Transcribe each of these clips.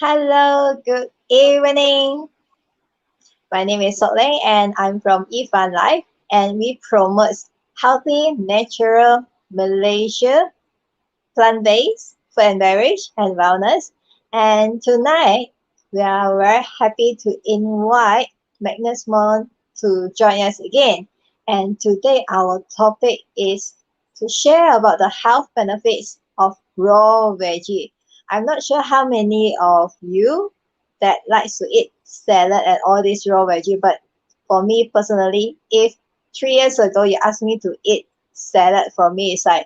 Hello, good evening. My name is Sook Leng and I'm from Yifan.Life and we promote healthy, natural Malaysia, plant-based food and beverage and wellness. And tonight we are very happy to invite Magnus Mong to join us again. And today our topic is to share about the health benefits of raw veggie. I'm not sure how many of you that likes to eat salad and all this raw veggie, but for me personally, if 3 years ago you asked me to eat salad, for me it's like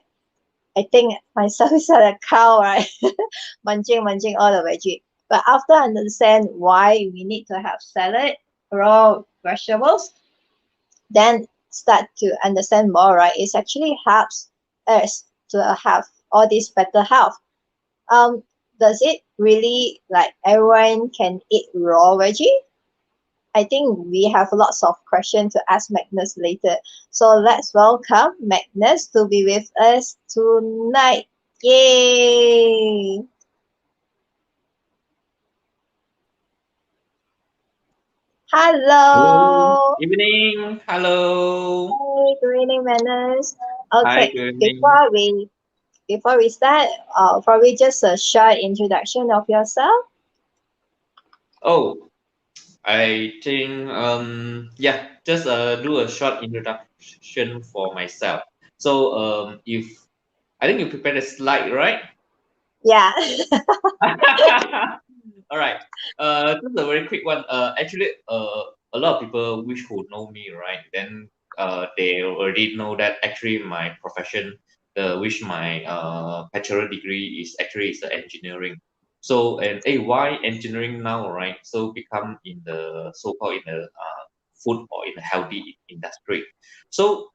I think myself is like a cow, right? munching all the veggie. But after I understand why we need to have salad, raw vegetables, then start to understand more, right? It actually helps us to have all this better health. Um, does it really like everyone can eat raw veggie? I think we have lots of questions to ask Magnus later. So let's welcome Magnus to be with us tonight. Yay! Hello, Hello. evening. Hello. Hey, good evening, Magnus. Hi, Okay, good evening. before we start, probably just a short introduction of yourself. Oh, I think yeah, just do a short introduction for myself. So if I think you prepared a slide, right? Yeah. All right. Just a very quick one. Actually, a lot of people which who know me, right? Then they already know that actually my profession, which my bachelor degree is actually is the engineering. So and why engineering now, right? So become in the so-called in the food or in the healthy industry. So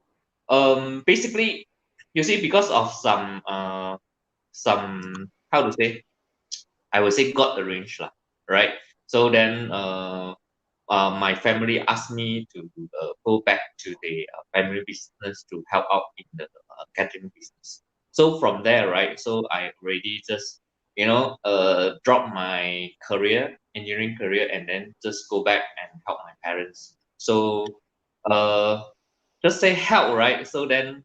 basically, you see, because of some how to say I would say God arranged lah, right? So then my family asked me to go back to the family business to help out in the catering business. So from there, right? So I already just drop my career, engineering career, and then just go back and help my parents. So uh, just say help, right? So then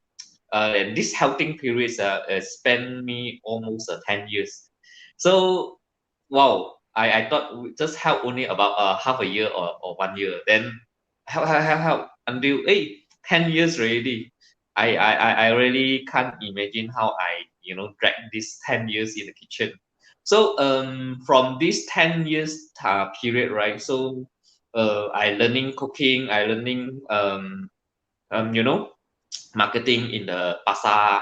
and this helping period spent me almost 10 years. So wow, I thought we just help only about half a year or 1 year. Then help until 10 years already. I really can't imagine how I drag this 10 years in the kitchen. So from this 10 years period, right? So I learning cooking, I learning you know marketing in the pasar,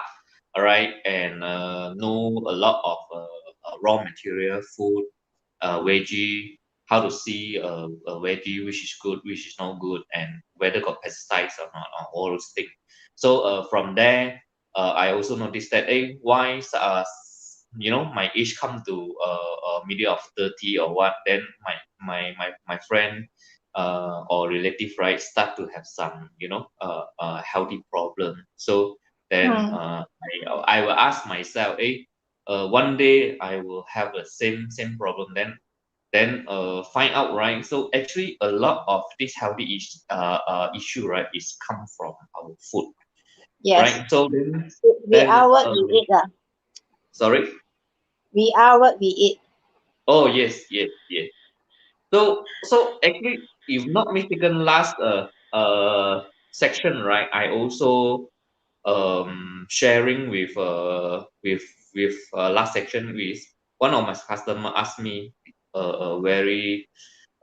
all right, and know a lot of raw material, food, veggie, how to see a veggie which is good, which is not good, and whether got pesticides or not, or all those things. So from there, I also noticed that why my age come to middle of 30 or what, then my friend or relative, right, start to have some healthy problem. So then Hmm. I will ask myself, one day I will have the same problem, then find out, right? So actually a lot of this issue, right, is come from our food, Yes. right? So then We are what uh, we eat. sorry. We are what we eat. Oh yes, yes, yes. So actually, if not mistaken, last section, right, I also sharing with last section with one of my customer asked me a very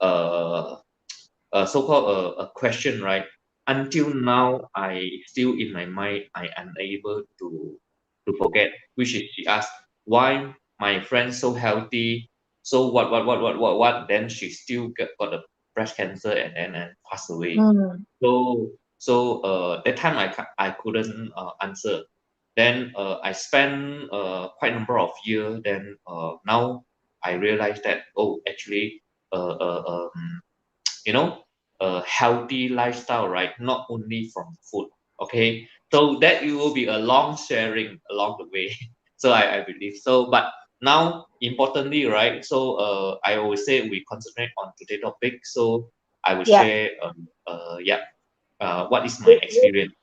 uh so-called a question, right? Until now, I still in my mind, I unable to forget, which is she asked why my friend so healthy, so what? Then she still got a breast cancer and passed away. Hmm. So that time I couldn't answer. Then I spent quite a number of years. Then now I realized that, oh, actually uh, uh, um, you know a healthy lifestyle, right, not only from food. Okay, so that it will be a long sharing along the way. So I believe so, but now importantly, right, so I always say we concentrate on today's topic. So I will Yeah. share yeah, what is my We, we, experience.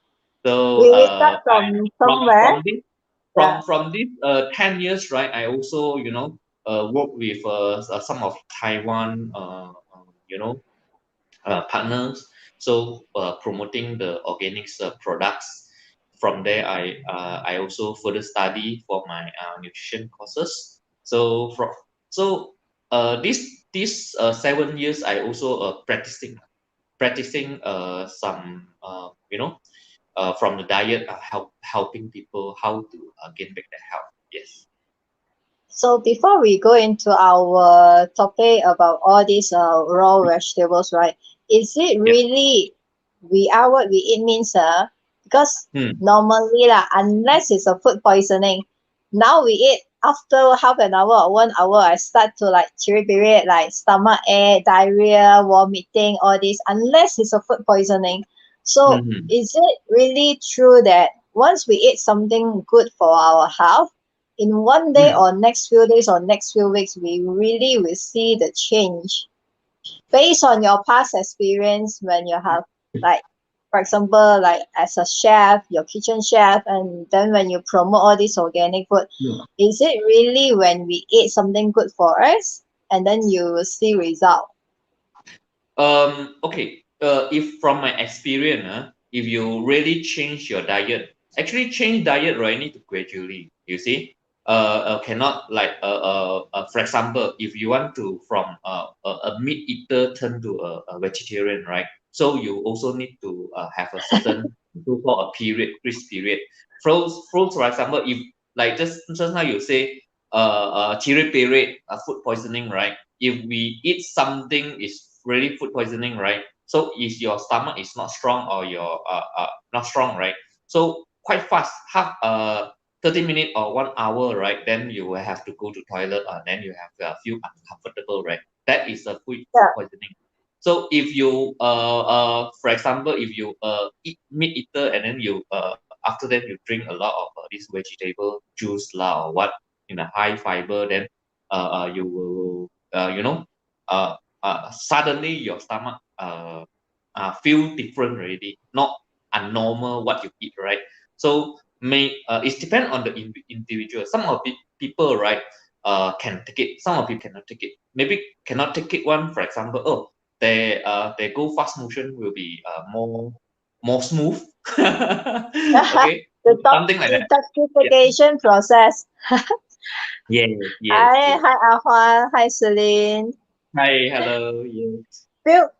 So we start from somewhere. Yeah. from this 10 years, right, I also work with some of Taiwan partners. So promoting the organics products. From there, I also further study for my nutrition courses. So from so this 7 years, I also practicing some from the diet, helping people how to gain back their health. Yes. So before we go into our topic about all these raw vegetables, right? Is it Yep. really we are what we eat means because Hmm. normally lah, unless it's a food poisoning, now we eat after half an hour or 1 hour, I start to like period like stomach ache, diarrhea, vomiting, all this, unless it's a food poisoning. So Hmm. is it really true that once we eat something good for our health, in one day Hmm. or next few days or next few weeks, we really will see the change based on your past experience when you have like, for example, like as a chef, your kitchen chef, and then when you promote all this organic food, Hmm. is it really when we eat something good for us and then you will see result? Okay. If from my experience, if you really change your diet, actually change diet, right, need to gradually. You see, cannot like for example, if you want to from a meat eater turn to a vegetarian, right? So you also need to have a certain so-called a period, grace period. Fruits, for example, if like just now you say period, food poisoning, right? If we eat something is really food poisoning, right? So if your stomach is not strong or your not strong, right? So quite fast, half 30 minutes or 1 hour, right? Then you will have to go to toilet, then you have feel uncomfortable, right? That is a food Yeah. poisoning. So if you for example, if you eat meat eater and then you after that you drink a lot of this vegetable juice lah or what in a high fiber, then you will suddenly your stomach feel different already, not abnormal what you eat, right? So may it depend on the individual. Some of the people, right, can take it. Some of people cannot take it. Maybe cannot take it. One, for example, oh, they go fast motion will be more smooth. Okay, The something like that. Yeah. detoxification process. Yes. Yes. Hi, Yes. hi, Ahua. Hi, Celine. Hi. Hello. Yes.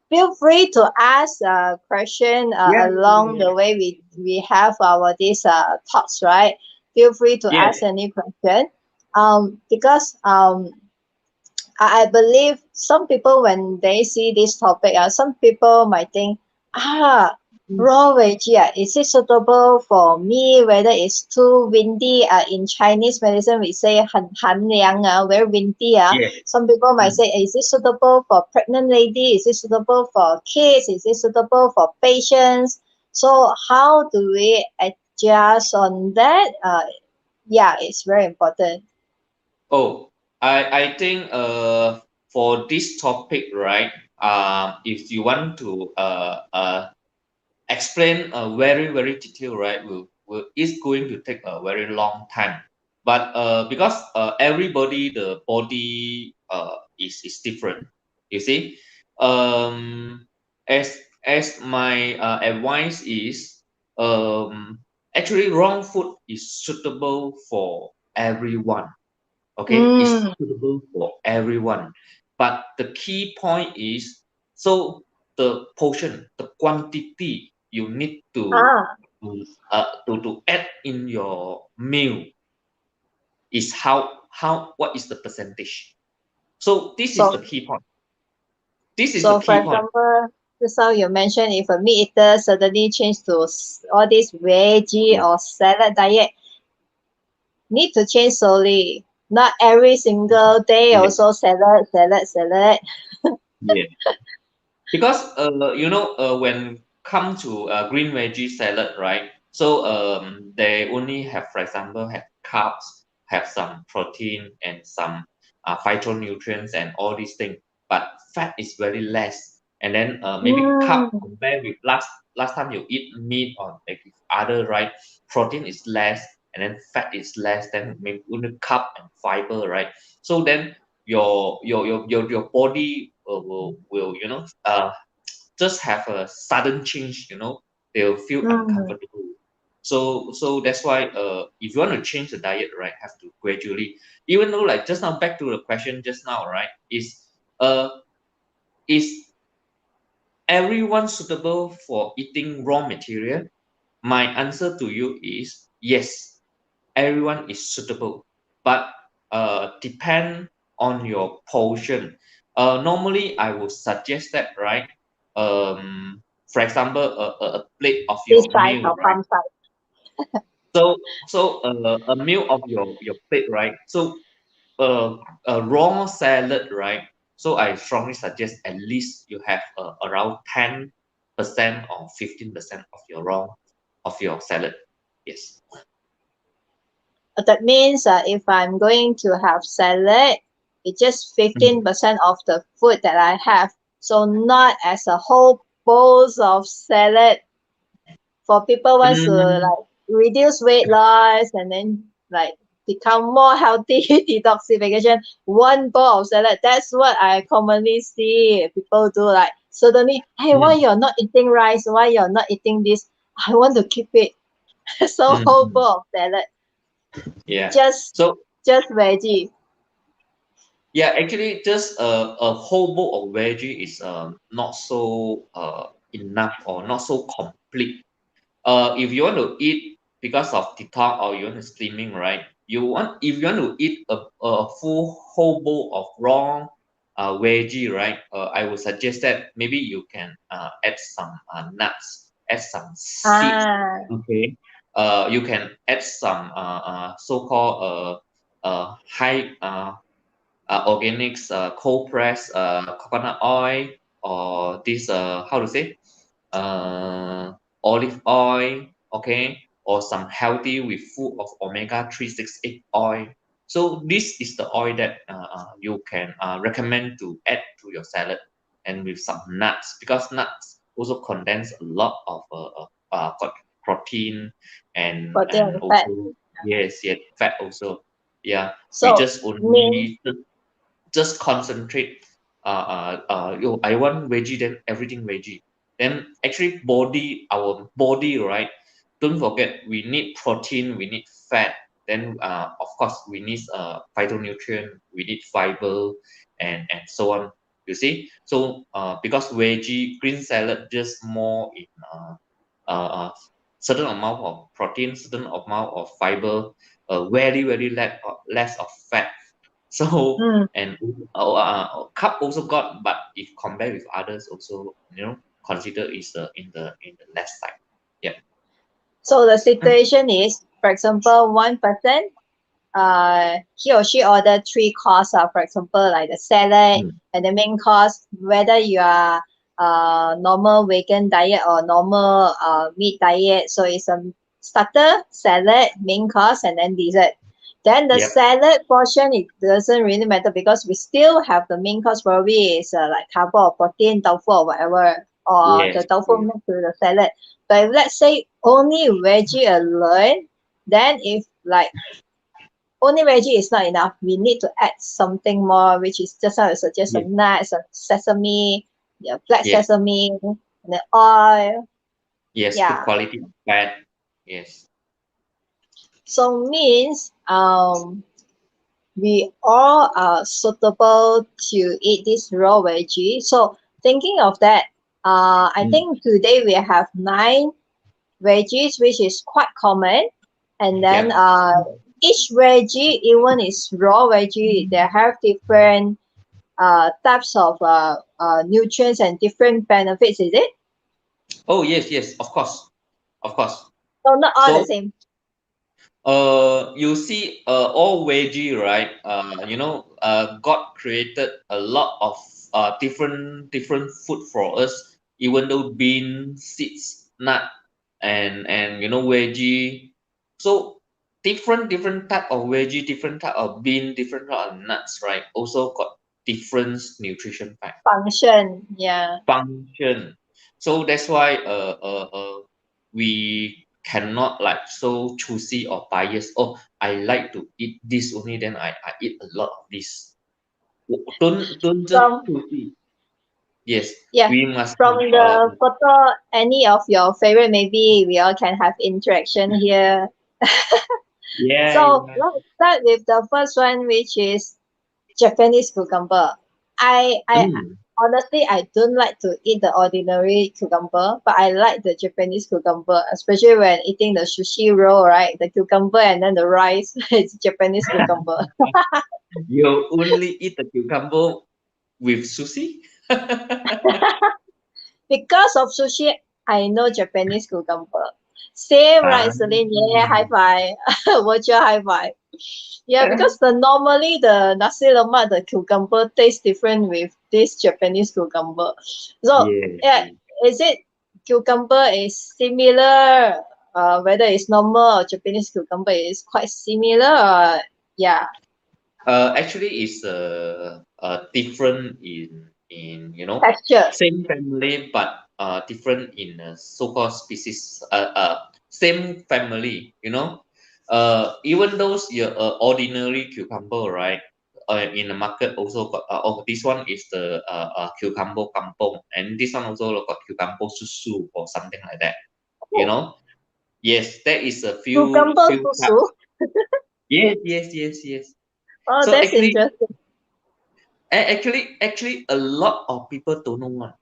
Feel free to ask a question Yeah. along the way we have our these talks, right? Feel free to Yes. ask any question. Because I believe some people when they see this topic, some people might think, ah, Raw veggie, is it suitable for me? Whether it's too windy? In Chinese medicine, we say 很寒凉 very windy. Yeah. Some people might Mm. say, is it suitable for pregnant lady? Is it suitable for kids? Is it suitable for patients? So how do we adjust on that? Yeah, it's very important. Oh, I think for this topic, right? If you want to explain very detailed, right, will it's going to take a very long time. But because everybody the body is different, you see. Um, as my advice is, actually wrong food is suitable for everyone. Okay, it's Mm. suitable for everyone, but the key point is, so the portion, the quantity you need Ah, to add in your meal is how what is the percentage. So this is the so key point. This is the So, for key point. example, just now you mentioned if a meat eater suddenly change to all this veggie Yeah. or salad diet, need to change slowly. Not every single day Yeah. also salad, salad, salad. Yeah. Because when come to green veggie salad, right? So they only have, for example, have carbs, have some protein and some phytonutrients and all these things, but fat is very less. And then maybe carb Mm, compared with last time you eat meat or like other, right? Protein is less and then fat is less than maybe only carb and fiber, right? So then your body will just have a sudden change, they'll feel mm. uncomfortable. So that's why if you want to change the diet, right, have to gradually, even though like just now, back to the question just now, right, uh is everyone suitable for eating raw material? My answer to you is yes, everyone is suitable, but depend on your portion. Normally I would suggest that, right? For example, a plate of This your size meal, or right? palm size. So a meal of your plate, right? So a raw salad, right? So I strongly suggest at least you have around 10% or 15% of your raw of your salad. Yes. That means if I'm going to have salad, it's just Mm. 15% of the food that I have. So not as a whole bowls of salad for people wants to Mm. like reduce weight loss and then like become more healthy detoxification, one bowl of salad. That's what I commonly see people do. Like suddenly, hey, why Mm. you're not eating rice? Why you're not eating this? I want to keep it. So whole Mm. bowl of salad, Yeah. just So just veggie. yeah, actually, just a whole bowl of veggie is not so enough or not so complete. If you want to eat because of detox or you want to steaming, right? If you want to eat a full whole bowl of raw veggie, right? I would suggest that maybe you can add some nuts, add some seed, Ah, okay? You can add some so-called high organics, cold press coconut oil, or this how to say, uh, olive oil, okay, or some healthy with full of omega 3, 6, 8 oil. So this is the oil that you can recommend to add to your salad, and with some nuts, because nuts also contains a lot of protein protein and and fat. also, yes, fat also. Yeah, we So just means only just concentrate. I want veggie, then everything veggie. Then actually our body, right? Don't forget, we need protein, we need fat. Then of course we need phytonutrient, we need fiber, and so on. You see, so because veggie green salad just more in uh, uh, certain amount of protein, certain amount of fiber, very less of fat. So mm, and cup also got, but if compared with others also, consider is in the less side. Yeah. So the situation is, for example, one person, he or she order three course, for example, like the salad Mm. and the main course, whether you are normal vegan diet or normal meat diet. So it's a starter, salad, main course, and then dessert. Then the Yep. salad portion, it doesn't really matter because we still have the main course probably is like carbo or protein, tofu or whatever, or the Yes. tofu Yes. mixed with the salad. But if let's say only veggie alone, then if like only veggie is not enough. We need to add something more, which is just how I suggest Yes. some nuts, some sesame, yeah, black Yes. sesame, and the oil. Yes. Good Yeah. quality of fat. Yes. So means we all are suitable to eat this raw veggie. So thinking of that, I Mm. think today we have 9 veggies, which is quite common. And then Yep. each veggie, even is raw veggie, they have different types of nutrients and different benefits, is it? Oh yes. Yes. Of course. Of course. So not all the So same. you see, all veggie, right? God created a lot of different food for us, even though bean, seeds, nut, and veggie. So different type of veggie, different type of bean, different type of nuts, right? Also got different nutrition factor Function, yeah. function. So that's why we cannot like so choosy or biased. Oh, I like to eat this only, then I eat a lot of this. Don't just From choosy. Yes, yeah, we must from have the photo, any of your favorite, maybe we all can have interaction here. yeah, So yeah. let's start with the first one, which is Japanese cucumber. I Mm. honestly I don't like to eat the ordinary cucumber, but I like the Japanese cucumber, especially when eating the sushi roll, right? The cucumber and then the rice, it's Japanese cucumber. You only eat the cucumber with sushi? Because of sushi, I know Japanese cucumber. Same, Ah. right, Celine? Yeah, high five. Virtual high five. Yeah, because the normally the nasi lemak, the cucumber tastes different with this Japanese cucumber. So Yeah. yeah, is it cucumber is similar? Whether it's normal or Japanese cucumber is quite similar. Yeah, Actually, it's different in texture. same family but different in so-called species. Same family. Even those your ordinary cucumber, right? In the market also got this one is the cucumber kampong, and this one also got cucumber susu or something like that. You Oh, know, yes, there is a few cucumber few susu. types. Yes, yes, yes, yes. Oh, So that's actually, interesting. actually, a lot of people don't know one.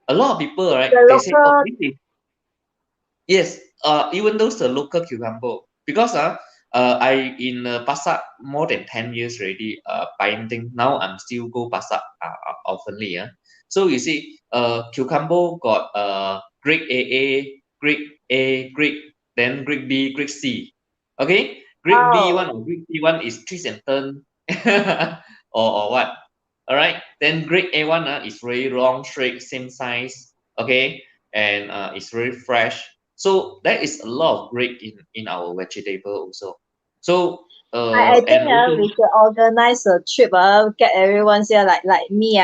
A lot of people, right? The They say, "Oh, local this is yes." Even though it's a local cucumber, because I in pasar more than 10 years already. Buying thing now, I'm still go pasar oftenly. So you see, cucumber got grade AA, grade A, grade then grade B, grade C. Okay, grade B one oh, or grade C one is twist and turn, or what? All right. Then grade A1 is very long, straight, same size. Okay, and it's very fresh. So there is a lot of grade in our vegetable also. So I think and also we should organize a trip. Get everyone here like me.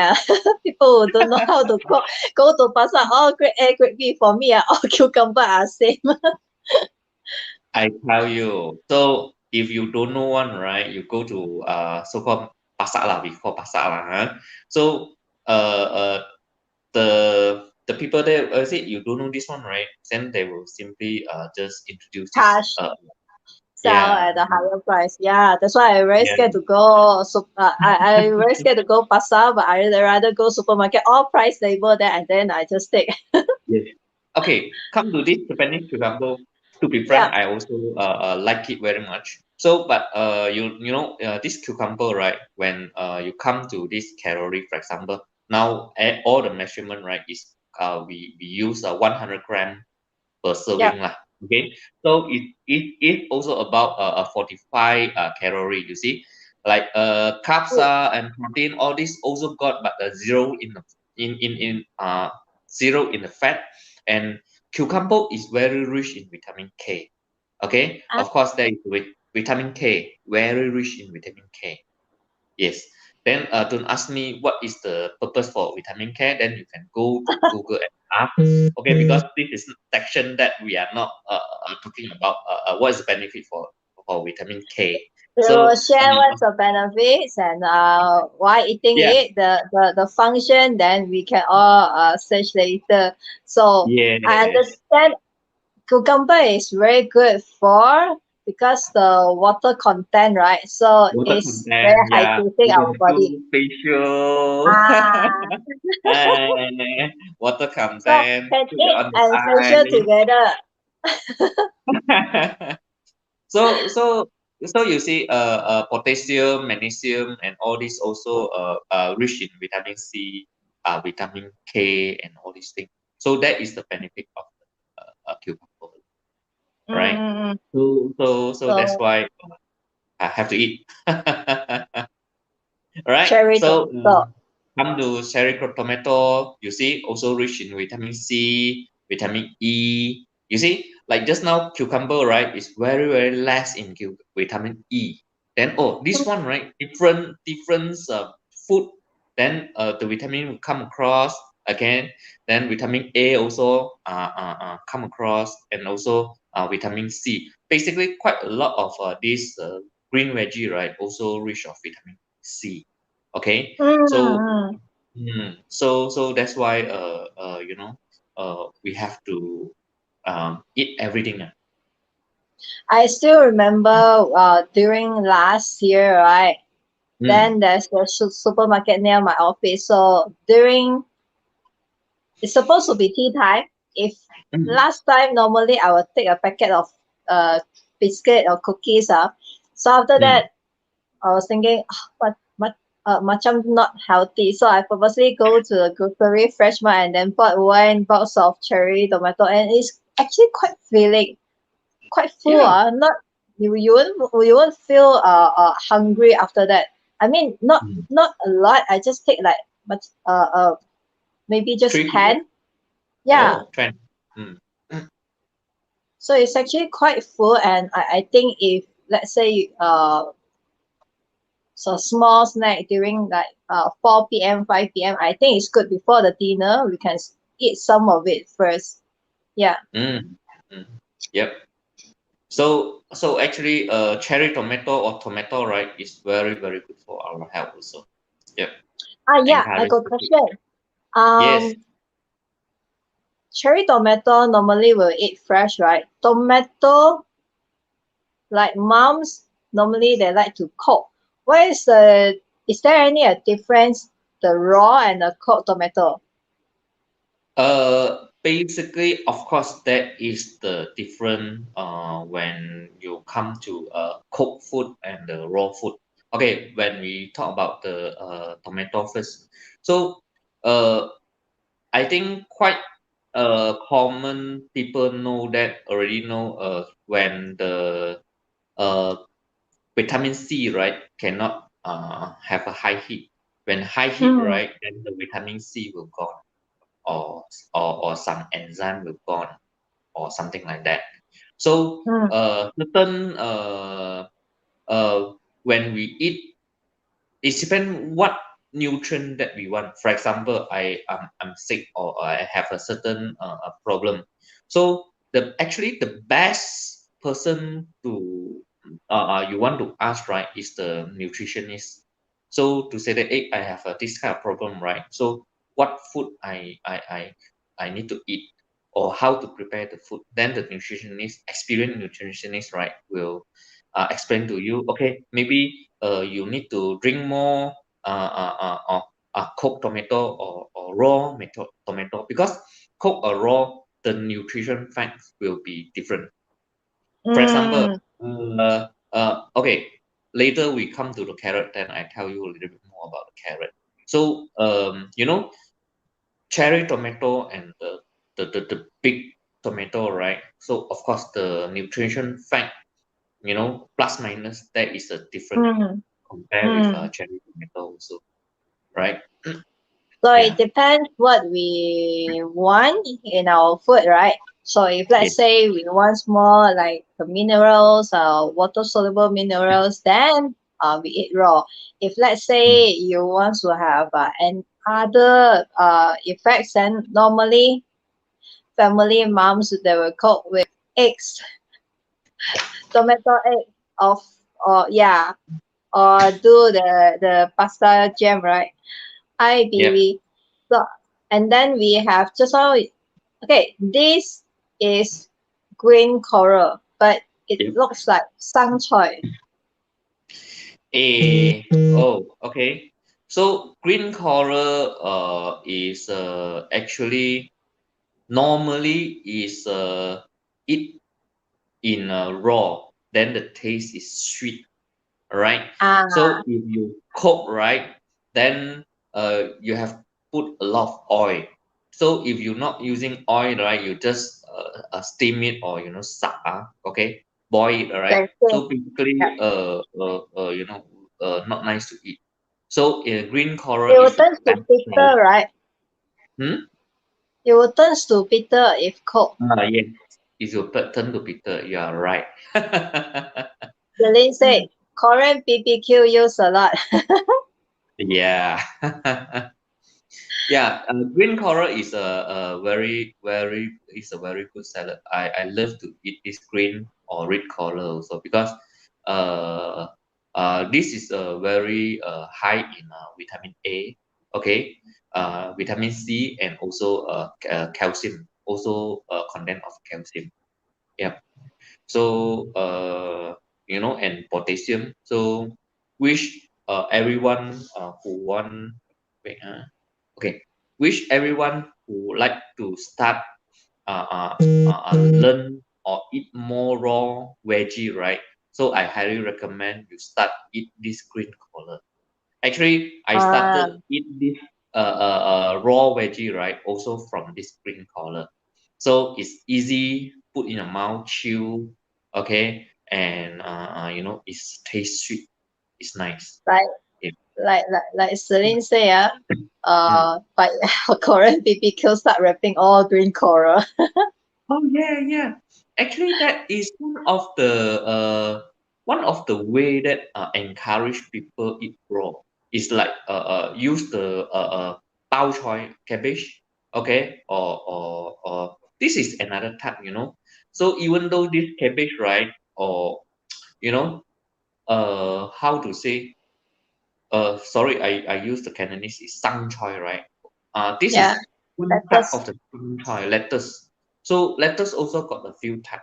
People who don't know how to cook, go to pasar. All grade A, grade B for me. All cucumber are same. I tell you, so if you don't know one, right, you go to so-called pasar lah, we call pasar lah. So the people there say you don't know this one, right? Then they will simply just introduce this Cash sell yeah, at a higher price. Yeah, that's why I very yeah. scared to go. So I very scared to go pasar, but I rather go supermarket. All price label there, and then I just take. Yes. Okay, come to this Japanese cucumber. To be frank, Yeah. I also like it very much. So, but this cucumber, right? When you come to this calorie, for example, now all the measurement, right, is we use 100 gram per Yep. serving lah. Okay, so it also about 45 calorie. You see, like carbs and protein, all this also got, but zero in the zero in the fat. And cucumber is very rich in vitamin K. Okay, Ah, of course there is vitamin K, very rich in vitamin K. Yes. Then don't ask me what is the purpose for vitamin K. Then you can go to Google and ask. Okay, because this is section that we are not talking about. What is the benefit for vitamin K? we will So share what's the benefits and why eating yeah, it, the function, then we can all search later. So I yes, understand cucumber is very good for because the water content, right? So water it's very content. Yeah, hydrating you our can body. do facial. Ah, Water so content. can Put it eat on the and facial eye. together. So you see, potassium, magnesium, and all this also rich in vitamin C, vitamin K, and all these things. So that is the benefit of cucumber, right? Mm, So that's so why I have to eat. Right? cherry So tomato. come to cherry tomato, you see, also rich in vitamin C, vitamin E. You see, like just now, cucumber, right, is very, very less in vitamin E. Then, oh, this one, right, different food. Then the vitamin will come across again. Then vitamin A also come across, and also vitamin C. Basically, quite a lot of these green veggie, right, also rich of vitamin C. Okay, so Mm. so that's why we have to eat everything. I still remember during last year, right? Mm, Then there's a supermarket near my office. So during it's supposed to be tea time. If mm, last time normally I would take a packet of uh biscuit or cookies. So after mm, that I was thinking, macam not healthy. So I purposely go to the grocery fresh mart and then bought one box of cherry tomato, and it's actually quite filling, quite full. yeah. Not you won't feel hungry after that. I mean, Mm. not a lot. I just take like much maybe just Three people? 10. Yeah. Oh, 20. Mm, So it's actually quite full, and I think if let's say so small snack during like 4 p.m. 5 p.m., I think it's good before the dinner. We can eat some of it first. Yeah. mm, mm. Yep. So actually, cherry tomato or tomato, right, is very, very good for our health also. Yep. Yeah, I Encourage got a to eat. question. Yes. Um, cherry tomato normally will eat fresh, right? Tomato, like moms, normally they like to cook. Is there any a difference, the raw and the cooked tomato? Basically, of course, that is the different when you come to cooked food and the raw food. Okay, when we talk about the tomato first, so uh, I think quite common people know that already know when the uh vitamin C, right, cannot have a high heat. When high heat, Hmm. right, then the vitamin C will gone, or some enzyme will gone, or something like that. So Hmm. certain when we eat, it depends what nutrient that we want. For example, I'm sick, or I have a certain problem. So the best person to you want to ask, right, is the nutritionist. So to say that, hey, I have this kind of problem, right? So what food I need to eat, or how to prepare the food. Then the nutritionist, experienced nutritionist, right, will explain to you. Okay, maybe you need to drink more cooked tomato, or raw tomato, because cooked or raw, the nutrition facts will be different. For example, Mm. okay, later we come to the carrot, then I tell you a little bit more about the carrot. So cherry tomato and the big tomato, right? So of course the nutrition fact, plus minus, that is a different Mm, compare with mm. cherry tomato also, right? So it Yeah. depends what we want in our food, right? So if Yes. let's say we want more like the minerals, water soluble minerals, then we eat raw. If let's Mm. say you want to have and other effects, then normally family moms they will cook with eggs, tomato egg of or yeah, or do the pasta jam, right? Hi, Yep. baby. So, and then we have just now. Okay, this is green coral, but it Yep. looks like sang choy. Okay. So green coral is actually normally is eat in raw, then the taste is sweet, right? Ah, So if you cook, right, then you have put a lot of oil. So if you're not using oil, right, you just steam it or okay, boil it, all right. that's it. So basically, Yeah. not nice to eat. So green coral It will is the turn to best bitter, choice. right? Hmm? It will turn to bitter if cooked. Yes, it will turn to bitter. You are right. Celine said, Korean BBQ use a lot. Yeah. Yeah, green coral is a very, very is a very good salad. I love to eat this green or red coral also because uh this is very high in vitamin A, okay, vitamin C and also calcium, also content of calcium. Yeah. So and potassium. So which everyone who want wait, okay, which everyone who like to start learn or eat more raw veggie, right? So I highly recommend you start eat this green color. Actually, I Ah, started eat this raw veggie, right? Also from this green color. So it's easy, put in your mouth, chew, okay, and it's taste sweet. It's nice. like Yeah. like Celine say, Mm. but Korean BBQ start wrapping all green coral. Oh yeah, yeah. Actually, that is one of the way that encourage people eat raw. It's like use the bao choy cabbage, okay, or this is another type, So even though this cabbage, right, or you know, how to say, sorry, I use the Cantonese is sang choy, right? This Yeah, is one type lettuce. of the sang choy lettuce. So lettuce also got a few type.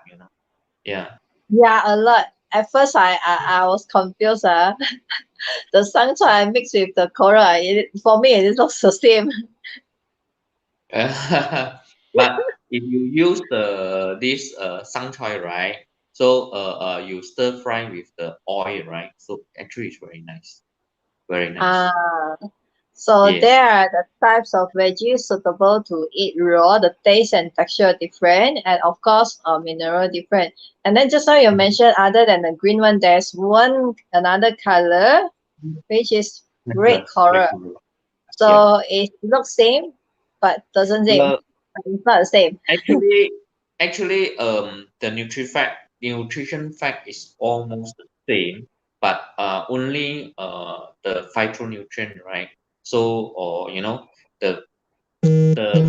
Yeah. Yeah, a lot. At first, I was confused. The sunshine I mix with the coral, for me, it looks the same. But if you use this sang choy, right? So you stir fry with the oil, right? So actually it's very nice. Very nice. Ah, so Yes. there are the types of veggies suitable to eat raw. The taste and texture are different, and of course, mineral different. And then just now you mentioned, other than the green one, there's one another color which is red Red coral. color. Yeah. So it looks same, but doesn't same. Uh, It's not the same. Actually, the nutrition fact is almost the same, but only the phytonutrient, right? So, or the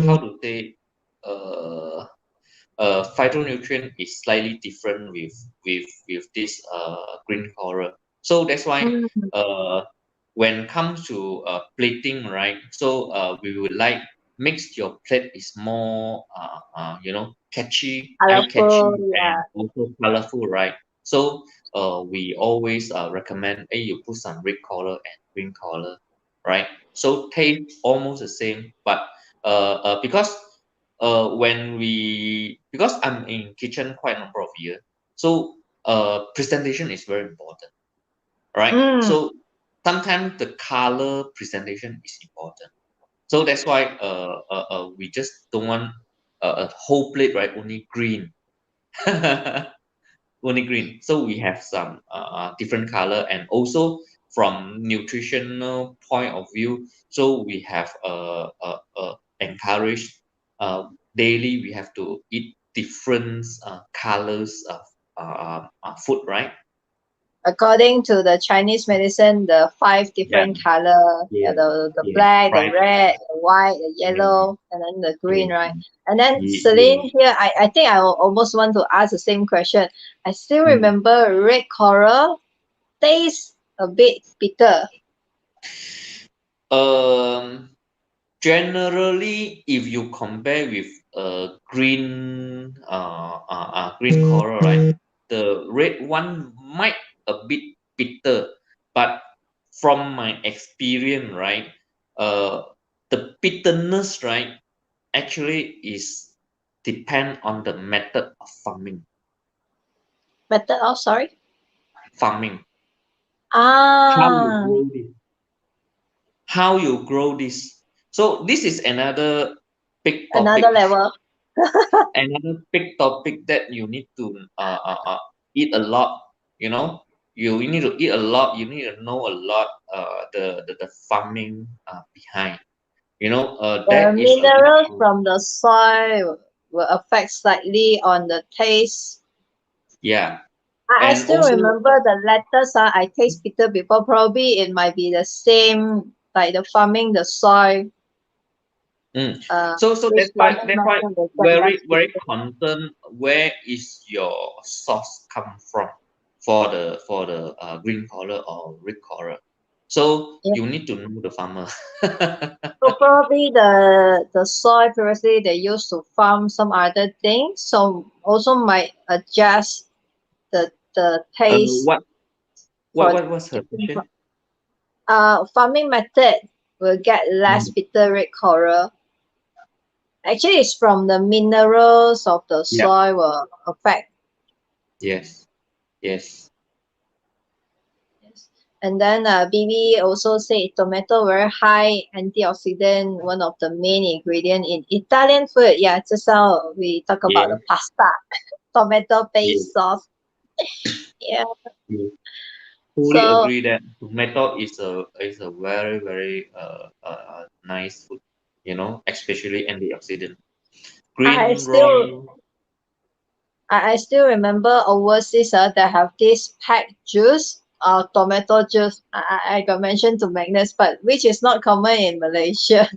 how to say, uh, phytonutrient is slightly different with this green coral. So that's why Mm, uh when comes to plating, right? So we would like makes your plate is more catchy, eye colorful, catchy, and yeah. also colorful, right? So we always recommend you put some red color and green color, right? So taste almost the same, but because I'm in kitchen quite a number of years, so presentation is very important, right? Mm, So sometimes the color presentation is important. So that's why we just don't want a whole plate, right? Only green. Only green. So we have some different color, and also from nutritional point of view, so we have encouraged daily we have to eat different colors of food, right? According to the Chinese medicine, the five Yeah, different color, yeah, the yeah. black, the Right. red, the white, the Yeah, yellow, and then the green, yeah, right? And then yeah. Celine here, I think I will almost want to ask the same question. I still Mm. remember red coral tastes a bit bitter. Um, Generally, if you compare with green coral, right, the red one might a bit bitter, but from my experience, right, uh, the bitterness, right, actually is depend on the method of farming. Better, oh, sorry. Farming, how you Ah, grow this, how you grow this. So this is another big another topic. level. Another big topic that you need to eat a lot. You know, you need to eat a lot. You need to know a lot. The farming behind. You know, The that is a lot minerals of, from the soil will affect slightly on the taste. yeah, I and still also remember the lettuce. I taste bitter before. Probably it might be the same, like the farming, the soil, mm. uh, So which farming that's why method will get very less very bitter. concerned. Where is your source come from for the green collar or red collar? So Yeah. you need to know the farmer. So probably the soil previously they used to farm some other things, so also might adjust the taste What for what was her different question? farming method will get less Mm. bitter red coral. Actually, it's from the minerals of the Yeah. soil will affect. Yes. Yes. Yes. And then BB also said tomato very high antioxidant, one of the main ingredient in Italian food. Yeah, just now we talk about Yeah. the pasta, tomato Yeah. based sauce. Yeah. Yeah. Fully So agree that tomato is a very very nice food. You know, especially antioxidant. I Green raw. still I still remember overseas they have this packed juice, tomato juice. I got mentioned to Magnus, but which is not common in Malaysia.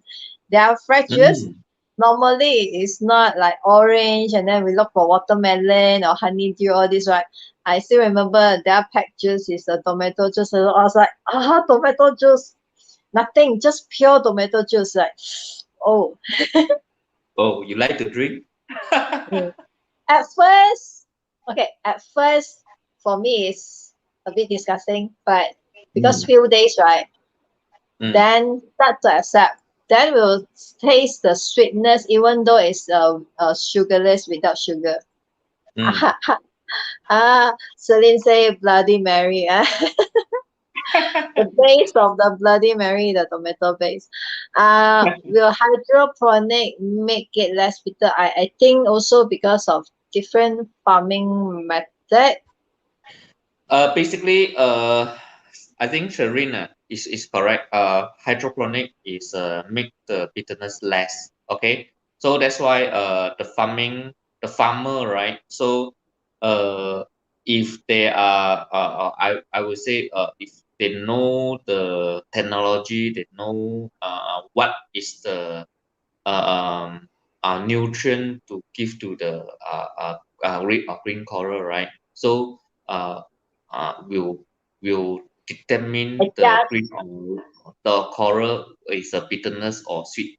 Their fresh juice Mm. normally it's not like orange, and then we look for watermelon or honeydew, all this, right? I still remember their packed juice is a tomato juice. And I was like, tomato juice, nothing, just pure tomato juice. Like, oh, Oh, you like to drink? mm. At first, okay, at first for me it's a bit disgusting, but because Mm. few days, right, Mm. then start to accept. Then we'll taste the sweetness, even though it's sugarless without sugar. Mm. Celine say Bloody Mary. The base of the Bloody Mary, the tomato base. Will hydroponic make it less bitter? I think also because of different farming method. Basically, I think Sharina is correct. Hydroponic is make the bitterness less. Okay, so that's why the farmer, right? So, uh, if they are, I would say, if they know the technology, they know what is the uh, um nutrient to give to the red or green coral, right? So will determine the Adjust. green or the coral is a bitterness or sweet.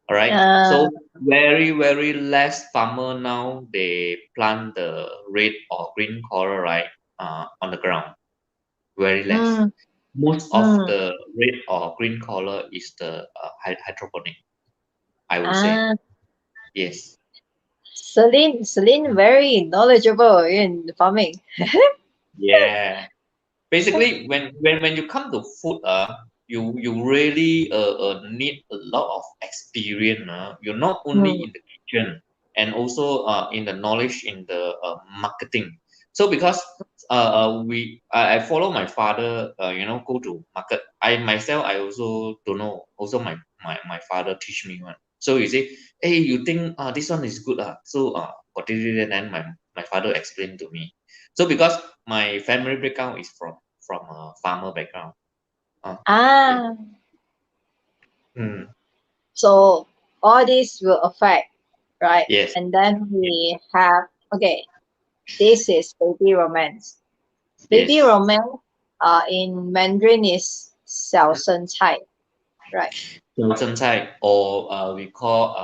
All right. Uh, So very very less farmer now they plant the red or green coral, right? On the ground, very less. mm, Most of mm. the red or green color is the hydroponic, I would say. Ah, Yes. Celine, very knowledgeable in farming. Yeah. Basically, when you come to food, you really need a lot of experience. You're not only Mm. in the kitchen and also in the knowledge in the marketing. So because I follow my father, go to market. I myself I also don't know. Also my father teach me one. So you say, hey, you think this one is good so what did it then my father explained to me. So because my family background is from a farmer background. Yeah. Ah, Mm, so all this will affect, right? yes. And then Yes. we have, okay, this is baby romance. Baby Yes. romance in Mandarin is 小生菜, right? Sunshine, or we call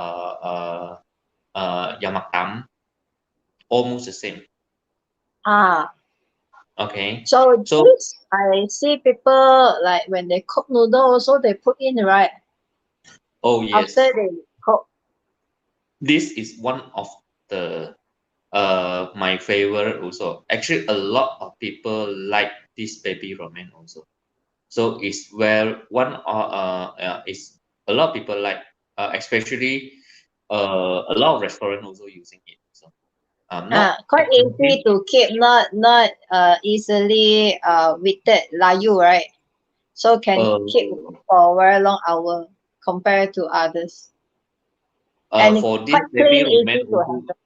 yamakam, almost the same. Ah, Okay. so So this, I see people like when they cook noodle also they put in, right? oh After yes, they cook. this is one of the my favorite also. Actually, a lot of people like this baby ramen also. So it's where one is a lot of people like, especially a lot of restaurant also using it. So not Quite easy expensive. to keep, not easily with that layu, right? So can keep Uh, for a very long hour compared to others. And for this quite baby clean, ramen easy to also, handle.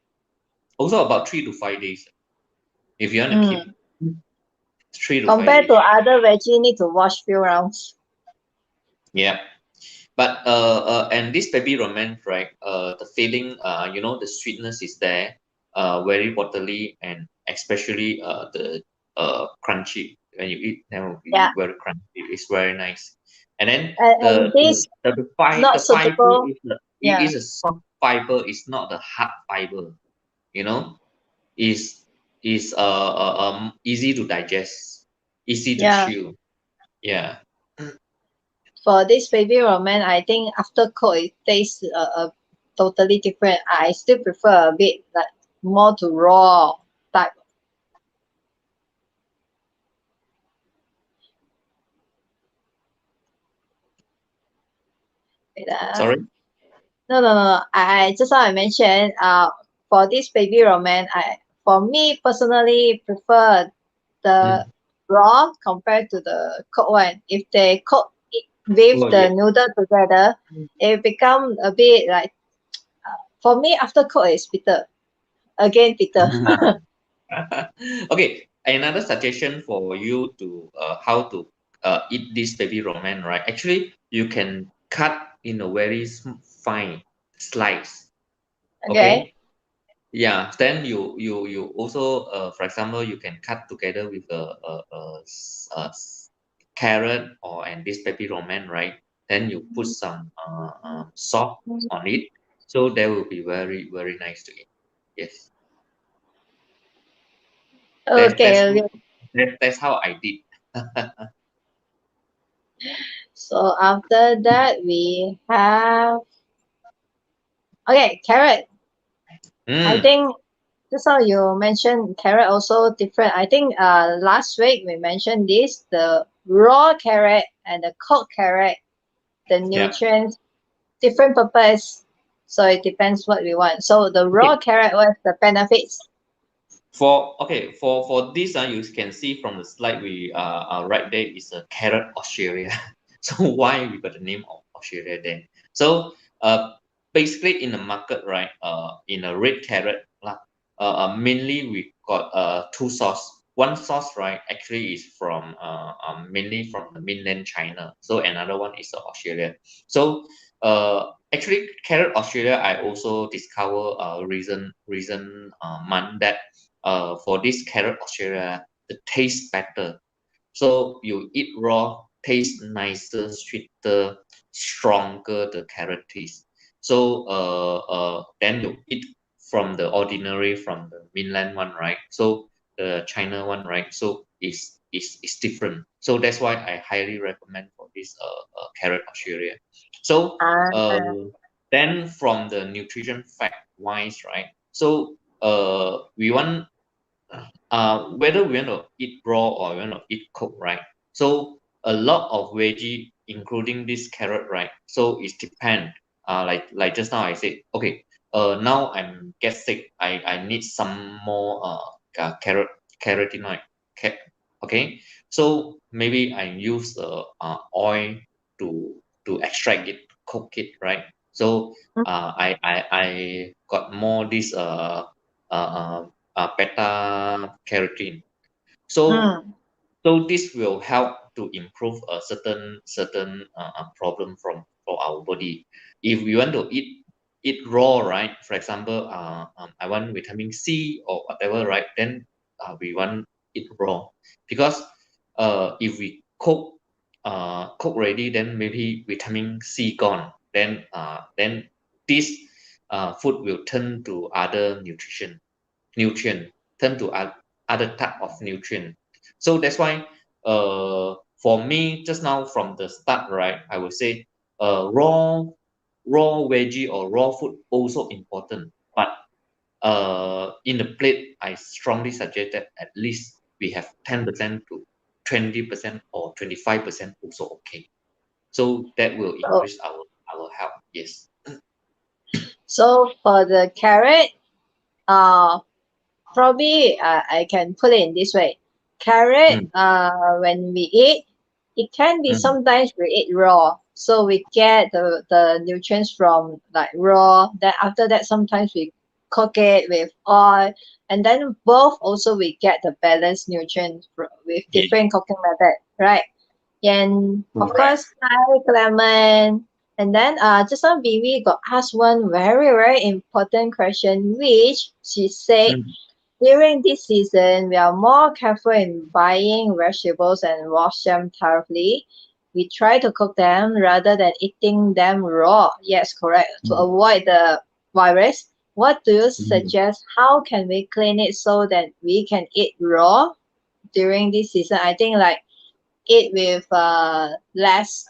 also about 3 to 5 days. If you want to keep Mm. 3 to 5 days. Compared to other veggie, need to wash few rounds. Yeah. But and this baby ramen, right? The feeling, the sweetness is there, very watery, and especially the crunchy. When you eat, then will be Yeah. very crunchy. It's very nice. And then And this the not fiber suitable. is it Yeah. is a soft fiber. It's not the hard fiber. You know, is easy to digest, easy to Yeah. chew. Yeah. For this baby ramen, I think after cook it tastes totally different. I still prefer a bit like more to raw type. Wait, Sorry. no. I just now I mentioned for this baby ramen, for me personally prefer the Mm. raw compared to the cooked one. If they cook it with Oh the yeah. noodle together, it become a bit like, for me after cook is bitter. Again bitter. Okay, another suggestion for you to how to eat this baby ramen, right? Actually, you can cut in a very fine slice. Okay. Okay. Yeah. Then you also for example, you can cut together with carrot or and this baby ramen, right? Then you put some salt on it, so that will be very nice to eat. Yes. That's that's Okay, how okay. that's how I did. So after that we have, okay, carrot. I Mm, think just how you mentioned carrot also different. I think last week we mentioned this, the raw carrot and the cooked carrot, the yeah. nutrients, different purpose. So it depends what we want. So the raw Okay. carrot, what's the benefits? For this you can see from the slide we right there is a carrot Australia. So why we got the name of Australia there? So basically in the market, right, in a red carrot lah, mainly we got two source. One source, right, actually is from mainly from the mainland China. So another one is Australia. So actually carrot Australia I also discover recent month that for this carrot Australia, the taste better. So you eat raw, taste nicer, sweeter, stronger the carrot taste. So then you eat from the ordinary from the mainland one, right? So the China one, right? So is different. So that's why I highly recommend for this carrot Australia. So Ah, then from the nutrition fact wise, right? So we want whether we want to eat raw or we want to eat cooked, right? So a lot of veggie including this carrot, right? So it depends. Like just now I said, okay, now I'm get sick. I need some more carotenoid. Okay, so maybe I use oil to extract it, cook it, right? So I got more this beta carotene. So Mm, this will help to improve a certain problem from for our body. If we want to eat raw, right? For example, I want vitamin C or whatever, right? Then we want it raw, because if we cook ready, then maybe vitamin C gone. Then this food will turn to other nutrient, turn to other type of nutrient. So that's why for me just now from the start, right, I would say raw veggie or raw food also important, but in the plate I strongly suggest that at least we have 10% to 20% or 25% also okay, so that will so increase our health. Yes. so for the carrot, uh probably I can put it in this way. Carrot, Mm, when we eat, it can be mm, sometimes we eat raw. So we get the nutrients from like raw. Then after that, sometimes we cook it with oil. And then both also we get the balanced nutrients with yeah, different cooking method, right? And of correct. course, hi Clement. And then just now Vivi got asked one very, very important question, which she said Mm, during this season, we are more careful in buying vegetables and wash them thoroughly. We try to cook them rather than eating them raw. Yes, correct. To mm, avoid the virus, what do you mm. suggest? How can we clean it so that we can eat raw during this season? I think like eat with less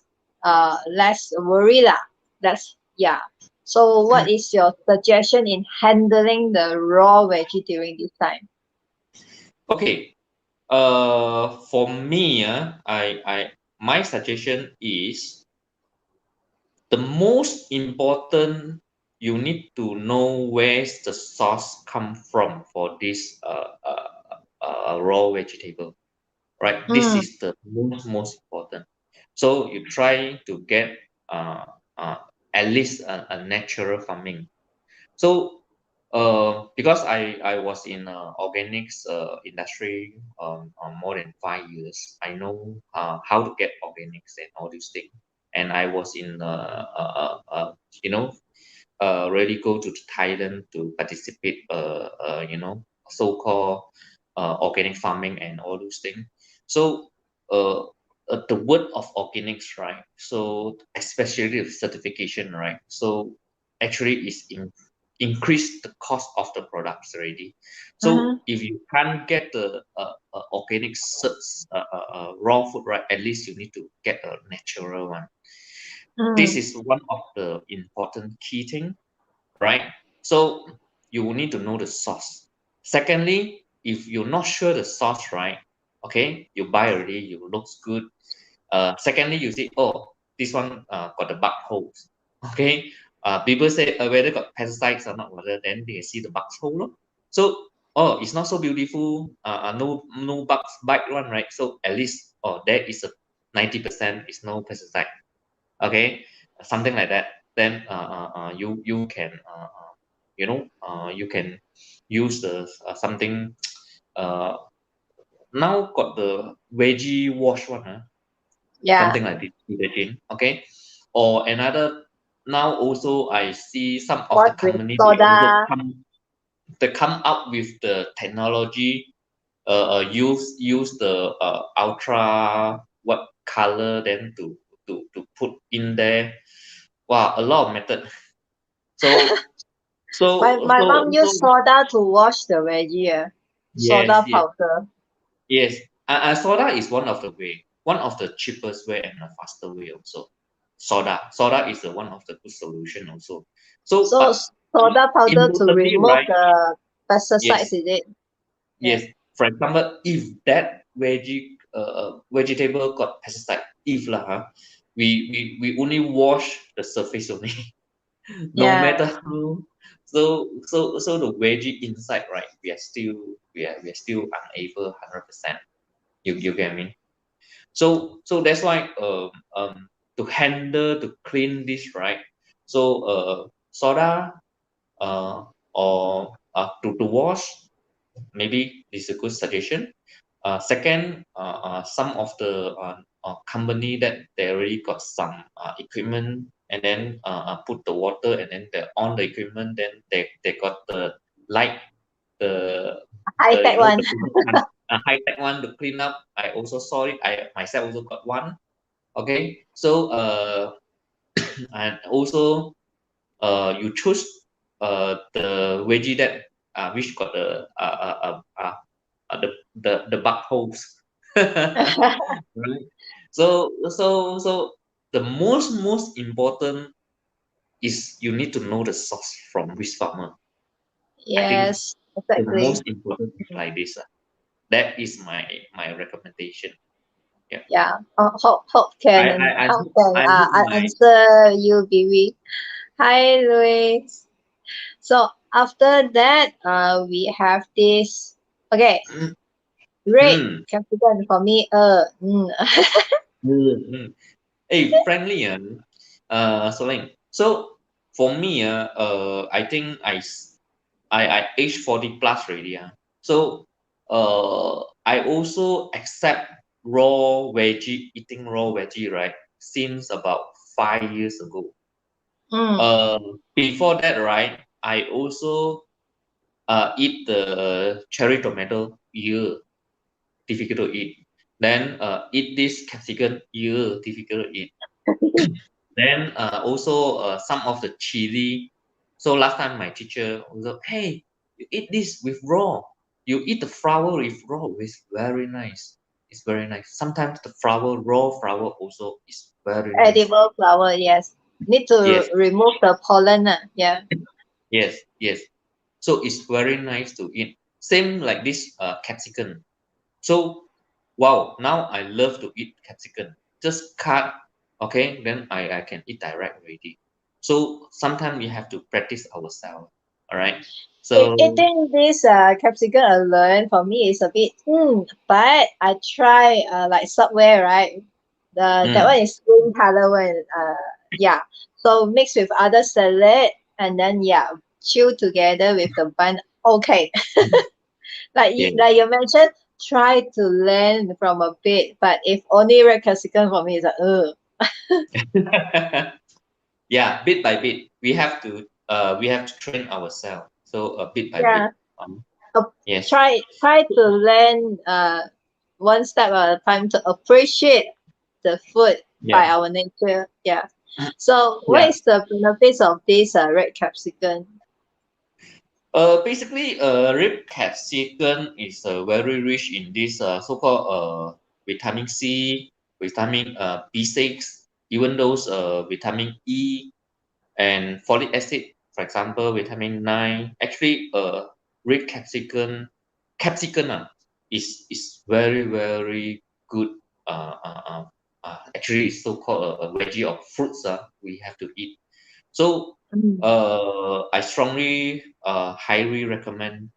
worry lah. That's yeah. So what is your suggestion in handling the raw veggie during this time? Okay. For me, my suggestion is the most important. You need to know where's the source come from for this raw vegetable, right? This Mm, is the most important. So you try to get uh, uh, at least a natural farming. So, because I was in organics industry more than 5 years, I know how to get organics and all these things. And I was in, you know, really go to Thailand to participate, so-called organic farming and all those things. So, uh, the word of organics, right? So, especially the certification, right? So, actually, is increase the cost of the products already. So, mm-hmm, if you can't get the organic raw food, right? At least you need to get a natural one. This mm, is one of the important key thing, right? So you will need to know the source. Secondly, if you're not sure the source, right? Okay, you buy already, you looks good. Secondly, you see, oh, this one got the bug holes. Okay, people say whether got pesticides or not, whether then they see the bug hole. Lor. So, oh, it's not so beautiful. No bugs bite one, right? So at least, oh, there is a 90% is no pesticide. Okay, something like that. Then you can you can use the something uh now got the veggie wash one, yeah. something like this detergent. Okay, or another, now also I see some of the What with company they also soda? come up with the technology, use the ultra what color then to put in there. Wow, a lot of method. So My mom so used soda to wash the veggie. yes, Soda yes, powder. yes. Soda is one of the way, one of the cheapest way and a faster way also. Soda is the one of the good solution also. So, So but soda powder to importantly, remove right? the pesticides, Yes, is it? Yeah. yes. For example, if that vegetable got pesticide, if lah, huh, we only wash the surface only. No Yeah. matter how, so the veggie inside, right, we are still unable 100%. You get me? So that's why to handle, to clean this, right? So soda, uh to wash, maybe this is a good suggestion. Second, some of the company that they already got some equipment, and then put the water, and then they on the equipment, then they got the light, the High the tech you know one. the high tech one to clean up. I also saw it. I myself also got one. Okay, so and also you choose the veggie that which got the bug holes. Right. So the most important is you need to know the source from which farmer. I think Yes, the exactly. most important is like this. That is my recommendation. Yeah. Yeah. Hope can I hope can I hope my answer you, Bibi. Hi, Louis. So after that, we have this. Okay, red mm, capsicum for me. mm. Hey, frankly, Soleng. So for me, I think I age 40 plus already. So I also accept eating raw veggie, right? Since about 5 years ago. Mm. Before that, right, I also eat the cherry tomato. Yeah, difficult to eat. Then eat this capsicum. Yeah, difficult to eat. Then also some of the chili. So last time my teacher also, hey, you eat this with raw. You eat the flour with raw. It's very nice. It's very nice. Sometimes the raw flour also is very nice to Edible eat. flower. Yes. Need to Yes, remove the pollen. Yeah. yes. So it's very nice to eat. Same like this capsicum. So wow, now I love to eat capsicum. Just cut, okay, then I can eat direct already. So sometimes we have to practice ourselves. All right. So Eating this capsicum alone for me is a bit but I try like Subway, right? That mm, one is green color one. Yeah. So mix with other salad and then yeah, chew together with the bun. Okay. yeah. Like you mentioned, try to learn from a bit, but if only red capsicum for me is like Yeah, bit by bit. We have to train ourselves. So bit by bit. yeah. Um, Uh, yes. try to learn one step at a time to appreciate the food Yeah. by our nature. Yeah. So what Yeah. is the benefits of this red capsicum? Basically, red capsicum is very rich in this so-called vitamin C, vitamin B6, even those vitamin E and folic acid, for example, vitamin 9. Actually, red capsicum is very very good. Actually, it's so-called a veggie of fruits. We have to eat. So Mm. I strongly highly recommend,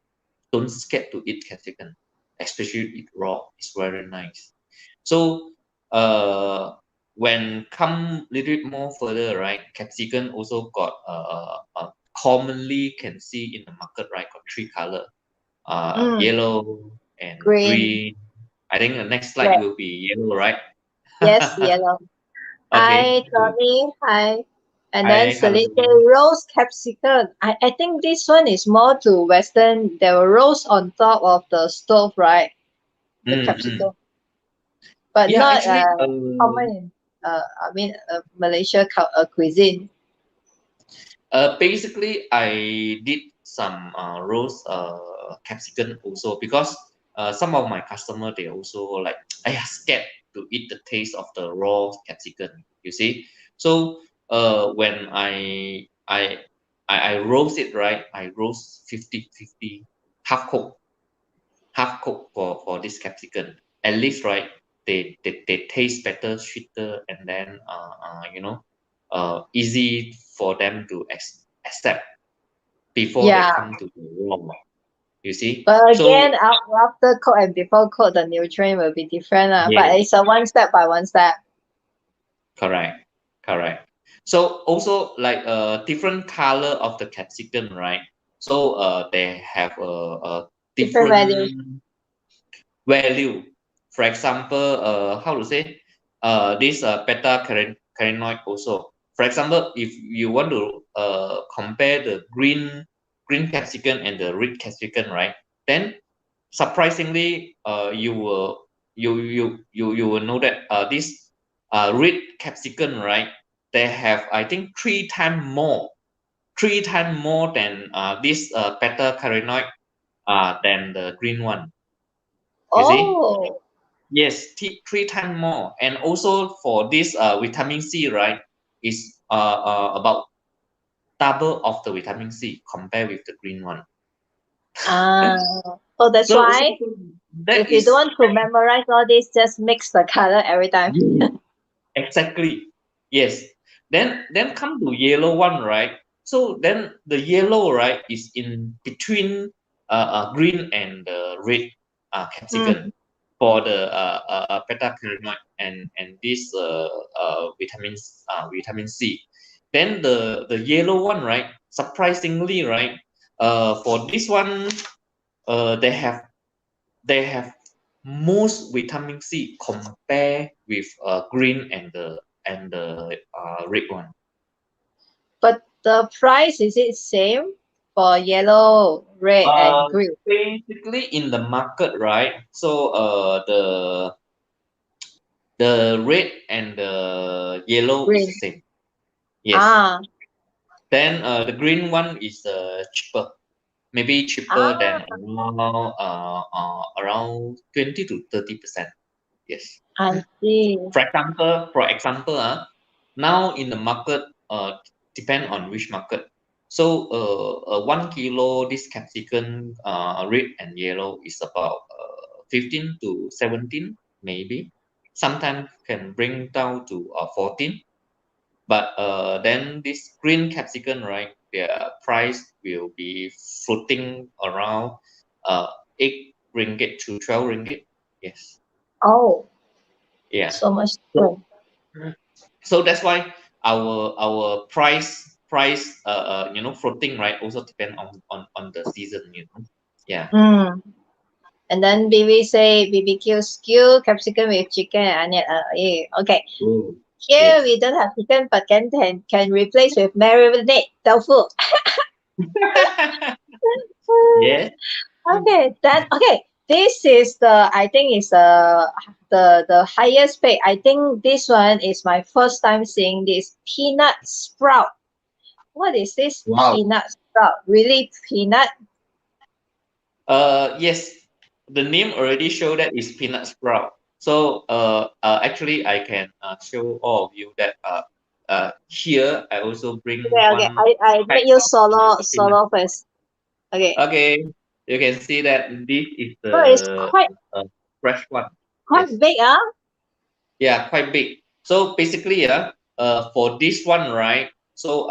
don't scared to eat capsicum, especially eat raw. It's very nice. So when come little bit more further, right? Capsicum also got commonly can see in the market, right? Got three color, Mm. yellow and Green, green. I think the next slide red. will be yellow, right? Yes, yellow. Okay, Hi, good. Tony. Hi. And then Hi, hello. select the roast capsicum. I think this one is more to Western. There were roast on top of the stove, right? The Mm. capsicum, but Yeah, not actually, common in Malaysia cuisine. basically, I did some roast capsicum also because some of my customer they also like I scared to eat the taste of the raw capsicum. You see, so when I roast it, right, I roast 50-50, half cook for this capsicum at least, right. they taste better, sweeter, and then easy for them to accept before they Yeah. come to the raw. You see, But so again, after cook and before cook, the nutrient will be different. But yeah, it's a one step by one step. correct, correct. So also like different color of the capsicum, right? So they have a Different values. different value. For example, how to say, this beta carotenoid also. For example, if you want to compare the green capsicum and the red capsicum, right? Then surprisingly, you will know that this red capsicum, right? They have, I think, three times more than this beta carotenoid than the green one. You see? Oh, Yes, three times more. And also for this vitamin C, right, is about double of the vitamin C compared with the green one. ah, oh, that's So why that if you don't is want to memorize all this, just mix the color every time. yeah, exactly. Yes. Then come to yellow one, right? So then the yellow, right, is in between green and red capsicum Mm. for the beta carotenoid and this vitamin C. Then the yellow one, right? Surprisingly, right? For this one, they have most vitamin C compare with green and the red one. But the price is it same for yellow, red, and Uh, green? Basically in the market, right? So the red and the yellow is the Green. same. Yes. Ah, Then the green one is cheaper, maybe cheaper ah, than around 20 to 30%. Yes. I see. For example, now in the market, depend on which market. So 1 kilo this capsicum, red and yellow is about 15 to 17 maybe. Sometimes can bring down to 14. But then this green capsicum, right? Their price will be floating around uh 8 ringgit to 12 ringgit. Yes. Oh, Yeah. so much So different. so that's why our price floating, right, also depend on the season, yeah. Mm. And then BB say BBQ skew capsicum with chicken and onion. Okay. Oh, Here yes. we don't have chicken, but can replace with marinade tofu. Yes. Okay, then okay. This is the I think is the highest pay. I think this one is my first time seeing this peanut sprout. What is this Wow. peanut sprout? Really peanut? Yes, the name already show that is peanut sprout. So actually I can show all of you that here I also bring Okay, okay. one I pack make you of peanut. solo first. Okay. Okay, you can see that this is So it's the uh, fresh one. quite Yes. big, huh? Yeah, quite big. So basically, for this one, right? So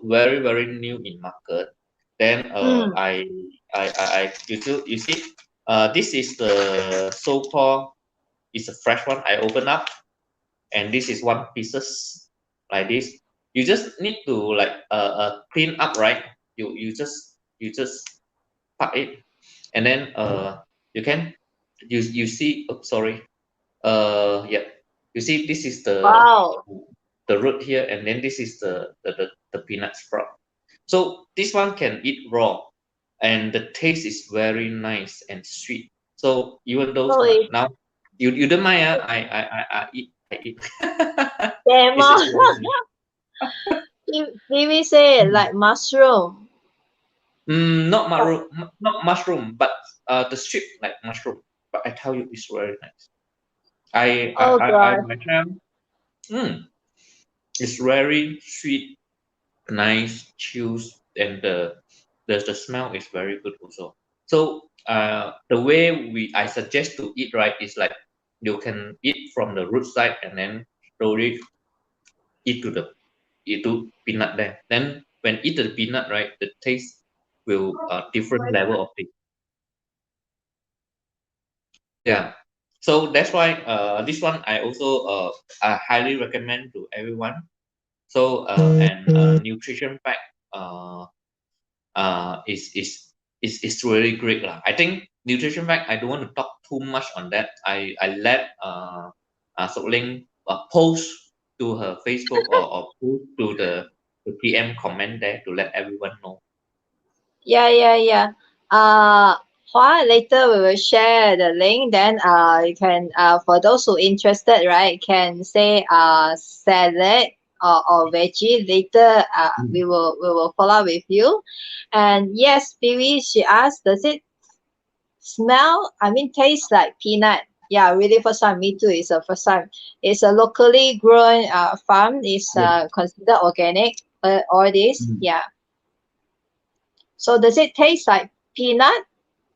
very very new in market. Then Mm. you see, this is the so-called, it's a fresh one. I open up, and this is one pieces like this. You just need to like clean up, right? You just pack it, and then you can you see. Oh, sorry. Yeah, you see this is Wow. the root here, and then this is the peanut sprout. So this one can eat raw, and the taste is very nice and sweet. So even though So it's now you don't mind, I eat. It's demo. very nice. Maybe say Mm. like mushroom. Not Oh, mushroom, not mushroom, but the strip like mushroom. But I tell you, it's very nice. oh God. My time. Mm, it's very sweet, nice, chews, and the smell is very good also. So the way I suggest to eat, right, is like you can eat from the root side and then slowly eat to the peanut there. Then when eat the peanut, right, the taste will different level of taste. Yeah. So that's why this one I also I highly recommend to everyone. So and nutrition fact uh is really great lah. I think nutrition fact I don't want to talk too much on that. I let Sook Leng post to her Facebook or post to the PM comment there to let everyone know. Yeah. Hua, later we will share the link. Then you can for those who interested, right, can say salad or veggie. Later Mm. we will follow up with you. And yes, Bibi, she asked, does it smell? I mean, taste like peanut? Yeah, really first time. Me too. It's a first time. It's a locally grown farm. It's Yeah. considered organic. All this, Mm. yeah. So does it taste like peanut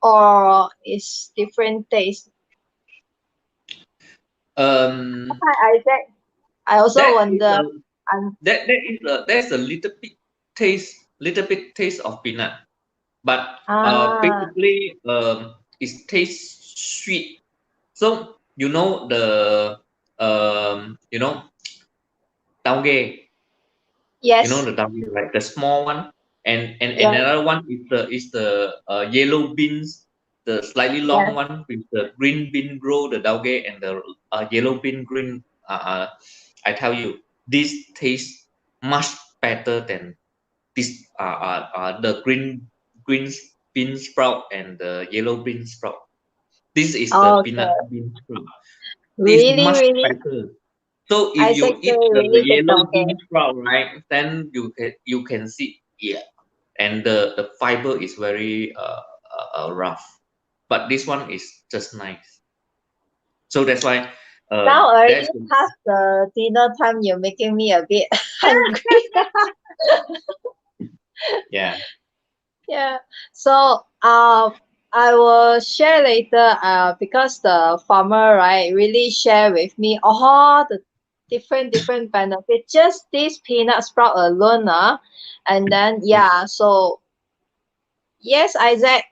or is different taste? Um, Hi, Isaac. I also that is wonder. a Um, there's a little bit taste of peanut, but ah, basically it tastes sweet. So tauge, yes, the tauge, right? The small one, and yes, another one is the yellow beans, the slightly long yes. one with the green bean grow, the tauge, and the yellow bean green. I tell you, this tastes much better than this the green bean sprout and the yellow bean sprout. This is the peanut Okay. bean sprout. It's Really, much really, better. So if Isaac you say eat the really take yellow okay. bean sprout, right, then you can see, yeah, and the fiber is very rough, but this one is just nice. So that's why Now already that's past the dinner time. You're making me a bit hungry. yeah. Yeah. So I will share later because the farmer right really share with me all the different benefits. Just this peanut sprout alone, and then yeah. So yes, Isaac.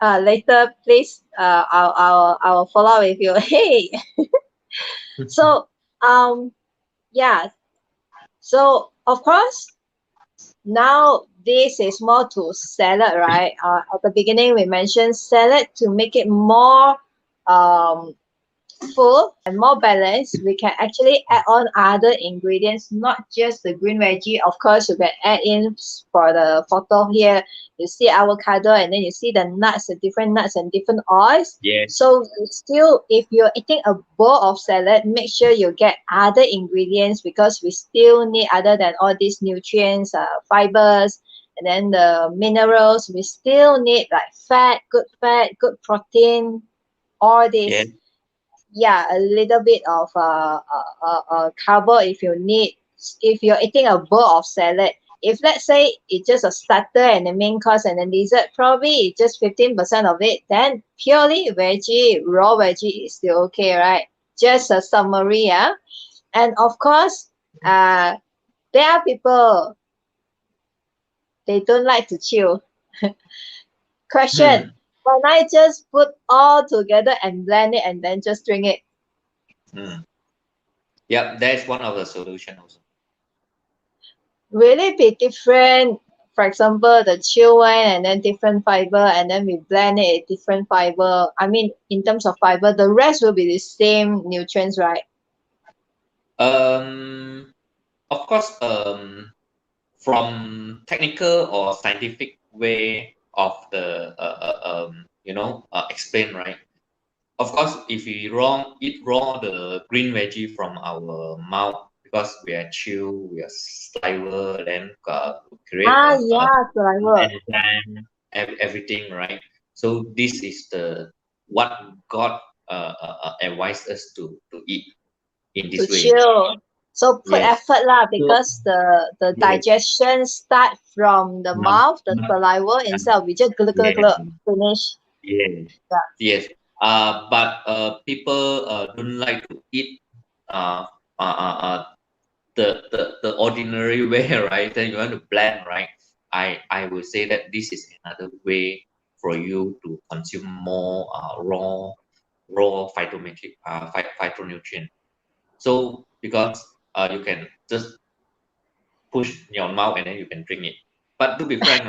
Later please. I'll follow up with you. Hey. So yeah. So of course now this is more to salad, right? At the beginning we mentioned salad to make it more um full and more balanced. We can actually add on other ingredients, not just the green veggie. Of course, you can add in for the photo here. You see avocado, and then you see the nuts and different oils. Yeah. So you still, if you're eating a bowl of salad, make sure you get other ingredients because we still need other than all these nutrients, fibers, and then the minerals. We still need like fat, good protein, all Yeah. this. Yeah, a little bit of carbo if you need. If you're eating a bowl of salad, if let's say it's just a starter and the main course and then dessert, probably it's just 15% of it, then purely veggie, raw veggie is still okay, right? Just a summary, yeah. And of course, uh there are people they don't like to chew. Question: Hmm. can I just put all together and blend it and then just drink it? Hmm. Yeah, that's one of the solution also. Really be different. For example, the chill one and then different fiber, and then we blend it different fiber. I mean, in terms of fiber, the rest will be the same nutrients, right? Um, of course, from technical or scientific way of the explain, right. Of course, if we eat raw the green veggie from our mouth because we are chew, we are saliva, then create Ah, a yeah, saliva. enzyme, everything, right? So this is the what God advised us to eat in To this way. chill. So put Yes. effort lah So because the yes, digestion start from the mouth, mouth, the mouth, saliva um, instead of we just glug glug yes, glug finish. yes, Yeah. yes. But people don't like to eat uh, uh, uh, uh, the ordinary way, right? Then you want to blend, right? I will say that this is another way for you to consume more raw phytonutrient. So because you can just push in your mouth and then you can drink it. But to be frank,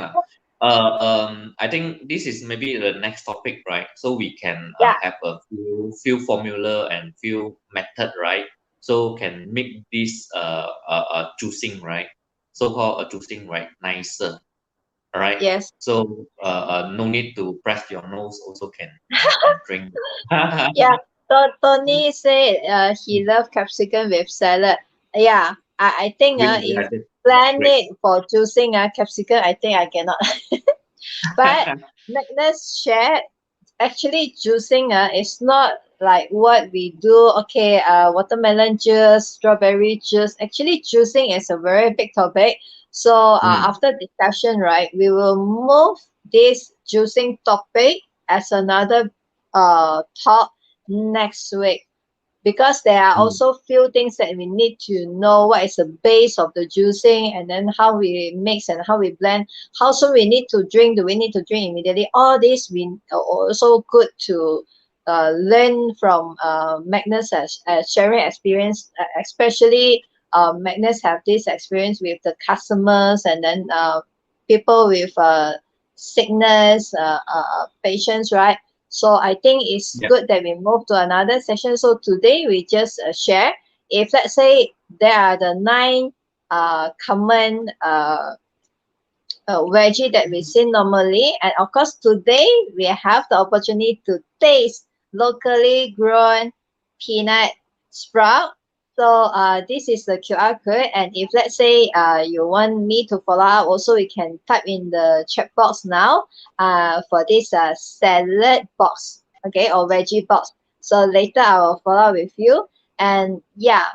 I think this is maybe the next topic, right? So we can Yeah. have a few formula and few method, right? So can make this juicing, right? So called a juicing, right? Nicer, all right? Yes. So no need to press your nose, also can drink. Yeah. Tony said he loved capsicum with salad. Yeah. I think Yeah, if yeah, that's plan great. it for choosing capsicum, I think I cannot. But Magnus shared actually juicing is not like what we do. Okay, watermelon juice, strawberry juice. Actually, juicing is a very big topic. So Mm, after discussion, right, we will move this juicing topic as another talk next week, because there are mm, also few things that we need to know what is the base of the juicing, and then how we mix and how we blend, how soon we need to drink, do we need to drink immediately, all this we are also good to learn from Magnus as sharing experience, especially Magnus have this experience with the customers, and then people with sickness, patients, right? So I think it's yeah. good that we move to another session. So today we just share, if let's say there are the 9 common veggie that we see normally, and of course today we have the opportunity to taste locally grown peanut sprout. So this is the QR code, and if let's say you want me to follow up, also you can type in the chat box now for this salad box, okay, or veggie box. So later I will follow up with you. And yeah,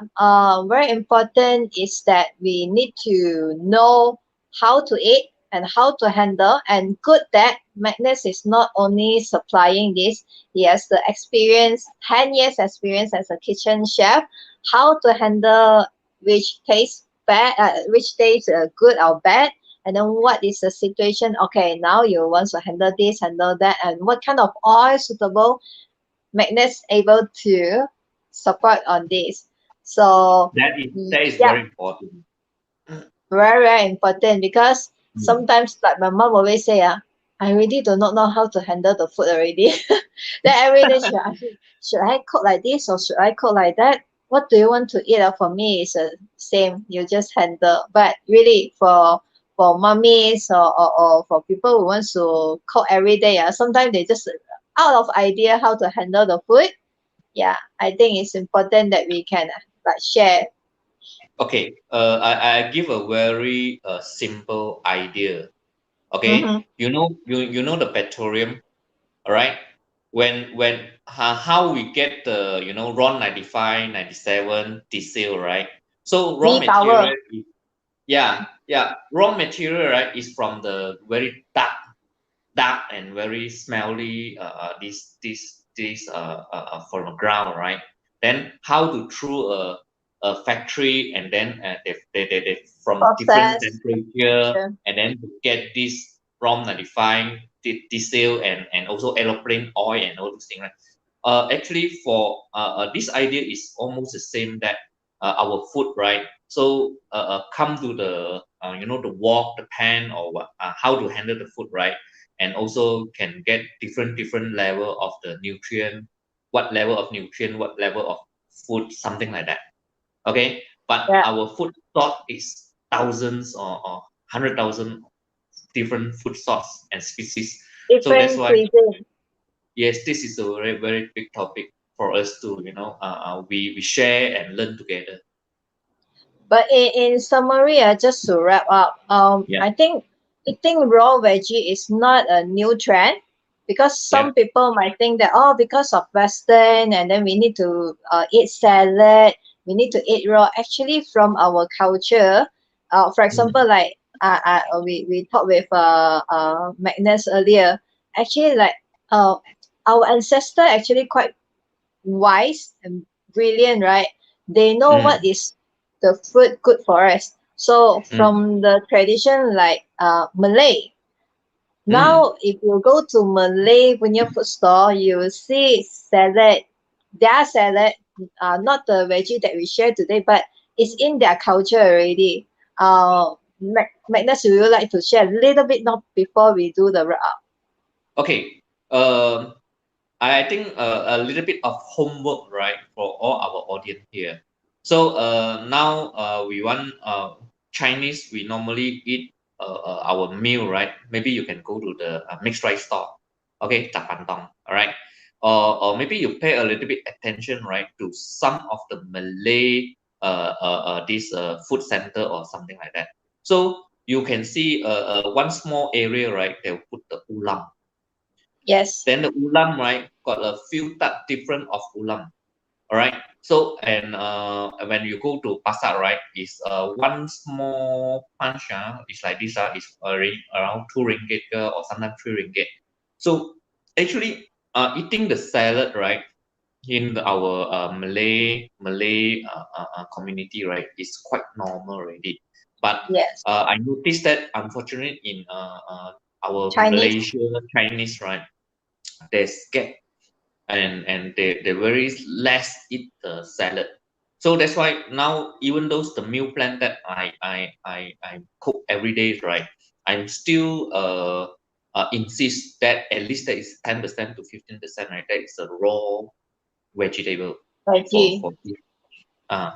very important is that we need to know how to eat and how to handle. And good that Magnus is not only supplying this, he has the experience, 10 years experience as a kitchen chef, how to handle which tastes bad, which tastes good or bad, and then what is the situation. Okay, now you want to handle this, handle that, and what kind of oil suitable. Magnus able to support on this. So That is yeah, very important. very, very important, because Mm. sometimes like my mom always say, I really do not know how to handle the food already. Then every day she ask me, should I cook like this or should I cook like that? What do you want to eat? For me, it's the same. You just handle. But really, for mummies, or for people who wants to cook every day, sometimes they just out of idea how to handle the food. Yeah, I think it's important that we can like share. Okay, I give a very simple idea. Okay, Mm-hmm. you know the petroleum, all right? When how we get the RON 95, 97 diesel, right? So raw Me power. material is, yeah, raw material, right, is from the very dark and very smelly this from the ground, right? Then how to through a factory, and then they from different Process. temperature, Sure. and then to get this ROM 95 diesel and also aeroplane oil and all those things, right? Actually for this idea is almost the same that our food, right? So come to the the wok, the pan, or what, how to handle the food, right? And also can get different level of the nutrient, what level of nutrient, what level of food, something like that. Okay, but Yeah. our food stock is thousands or 100,000 different food source and species. So that's Different why, cuisine. yes, this is a very big topic for us to we share and learn together. But in summary, just to wrap up, Yeah, I think eating raw veggie is not a new trend, because yeah. some people might think that, oh, because of Western, and then we need to eat salad, we need to eat raw. Actually, from our culture, for example, Mm, like we talked with Magnus earlier. Actually, like uh, our ancestor actually quite wise and brilliant, right? They know what Mm, is the food good for us. So mm, from the tradition like Malay, mm. now if you go to Malay punya food store, you will see salad, their salad, not the veggie that we share today, but it's in their culture already. Magnus, would you like to share a little bit now before we do the wrap up? Okay. Um, I think a little bit of homework, right, for all our audience here. So now we want Chinese. We normally eat our meal, right? Maybe you can go to the mixed rice store, okay, tapantong, all right. Or maybe you pay a little bit attention, right, to some of the Malay this food center or something like that. So you can see one small area, right? They'll put the ulam. Yes, Then the ulam, right, got a few type different of ulam. All right. So and when you go to pasar, right, is one small punch, it's like this, is around 2 ringgit or sometimes 3 ringgit. So actually, eating the salad, right, in our Malay community, right, is quite normal already. But yes, I noticed that unfortunately in our Chinese. Malaysia Chinese, right, they scared and they very less eat the salad. So that's why now even though the meal plan that I cook every day, right, I'm still insist that at least there is 10% to 15%, right, that is a raw vegetable for Veggie. for this uh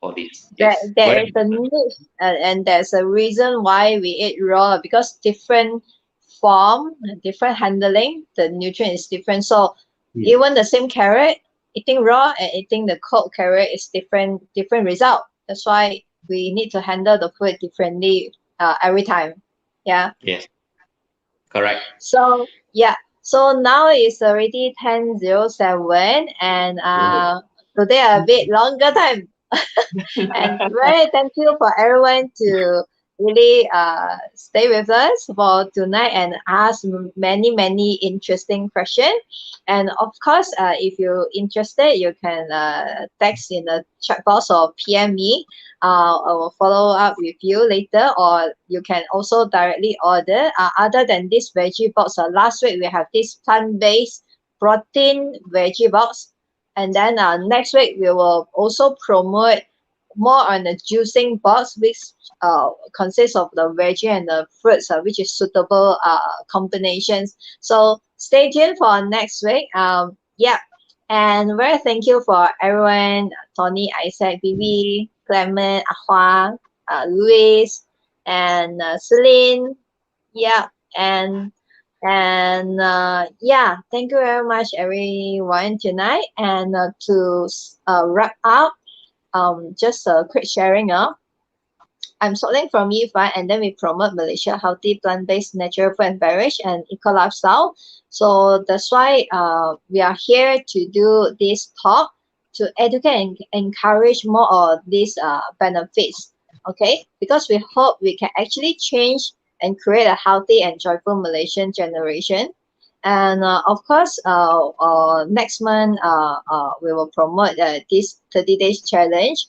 for this. There, Yes, there very is a important. need, and there's a reason why we eat raw because different form, different handling, the nutrient is different. So Yes. even the same carrot, eating raw and eating the cooked carrot is different result. That's why we need to handle the food differently every time. Yeah. Yes, correct. So yeah. So now it's already 10:07 and Yes. today a bit longer time. And very thank you for everyone to really stay with us for tonight and ask many interesting questions. And of course, if you're interested, you can text in the chat box or PM me. I will follow up with you later, or you can also directly order. Other than this veggie box, last week we have this plant-based protein veggie box, and then next week we will also promote more on the juicing box, which consists of the veggie and the fruits, which is suitable combinations. So stay tuned for next week. Yeah, and very thank you for everyone: Tony, Isaac, Bibi, Clement, Ahua, Luis, and Celine. Yeah, and yeah, thank you very much, everyone, tonight. And to wrap up, just a quick sharing. I'm Sook Leng from Yifan, and then we promote Malaysia healthy plant-based natural food and beverage and eco lifestyle. So that's why we are here to do this talk to educate and encourage more of these benefits. Okay, because we hope we can actually change and create a healthy and joyful Malaysian generation. And of course, next month we will promote this 30 days challenge,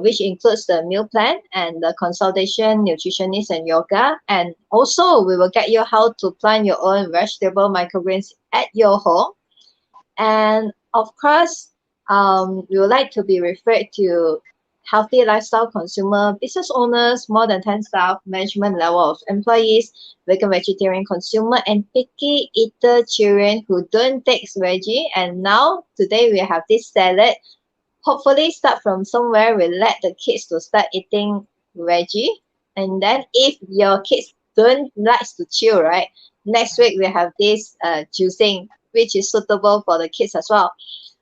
which includes the meal plan and the consultation, nutritionist, and yoga. And also, we will get you how to plant your own vegetable microgreens at your home. And of course, we would like to be referred to healthy lifestyle consumer, business owners, more than 10 staff, management level of employees, vegan vegetarian consumer, and picky eater children who don't take veggie. And now, today, we have this salad. Hopefully start from somewhere. We let the kids to start eating veggie, and then if your kids don't like to chew, right, next week we have this juicing, which is suitable for the kids as well.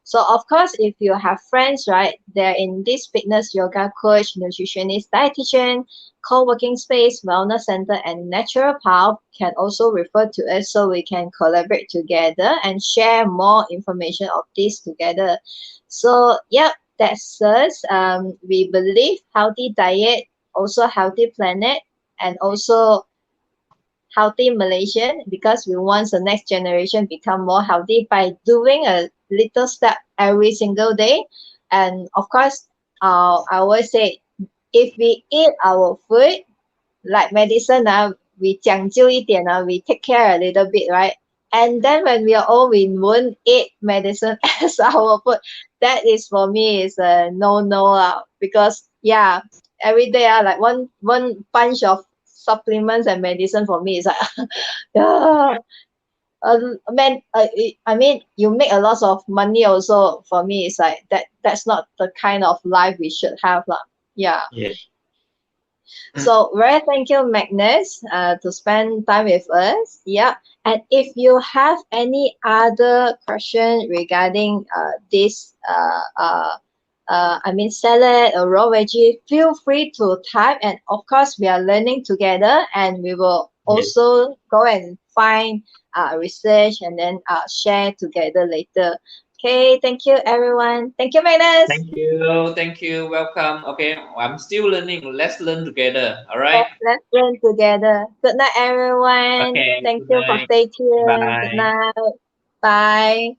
So of course, if you have friends, right, they're in this fitness, yoga coach, nutritionist, dietitian, co-working space, wellness center, and natural path, can also refer to us so we can collaborate together and share more information of this together. So yep, that's us. We believe healthy diet, also healthy planet, and also healthy Malaysian because we want the next generation become more healthy by doing a little step every single day. And of course, I always say if we eat our food like medicine, we 讲究一点, we take care a little bit, right? And then when we are old, we won't eat medicine as our food. That is for me is a no, because yeah, every day like one bunch of supplements and medicine for me is like yeah. I mean, you make a lot of money also. For me, it's like that. That's not the kind of life we should have, lah. Yeah. Yeah. So very thank you, Magnus, to spend time with us. Yeah. And if you have any other question regarding this I mean salad or raw veggie, feel free to type. And of course, we are learning together, and we will Yeah. also go and find research and then share together later. Okay, thank you, everyone. Thank you, Magnus. Thank you. Thank you. Welcome. Okay. I'm still learning. Let's learn together. All right. Let's learn together. Good night, everyone. Okay. Thank Good you for night. staying tuned. Good Bye. night. Bye.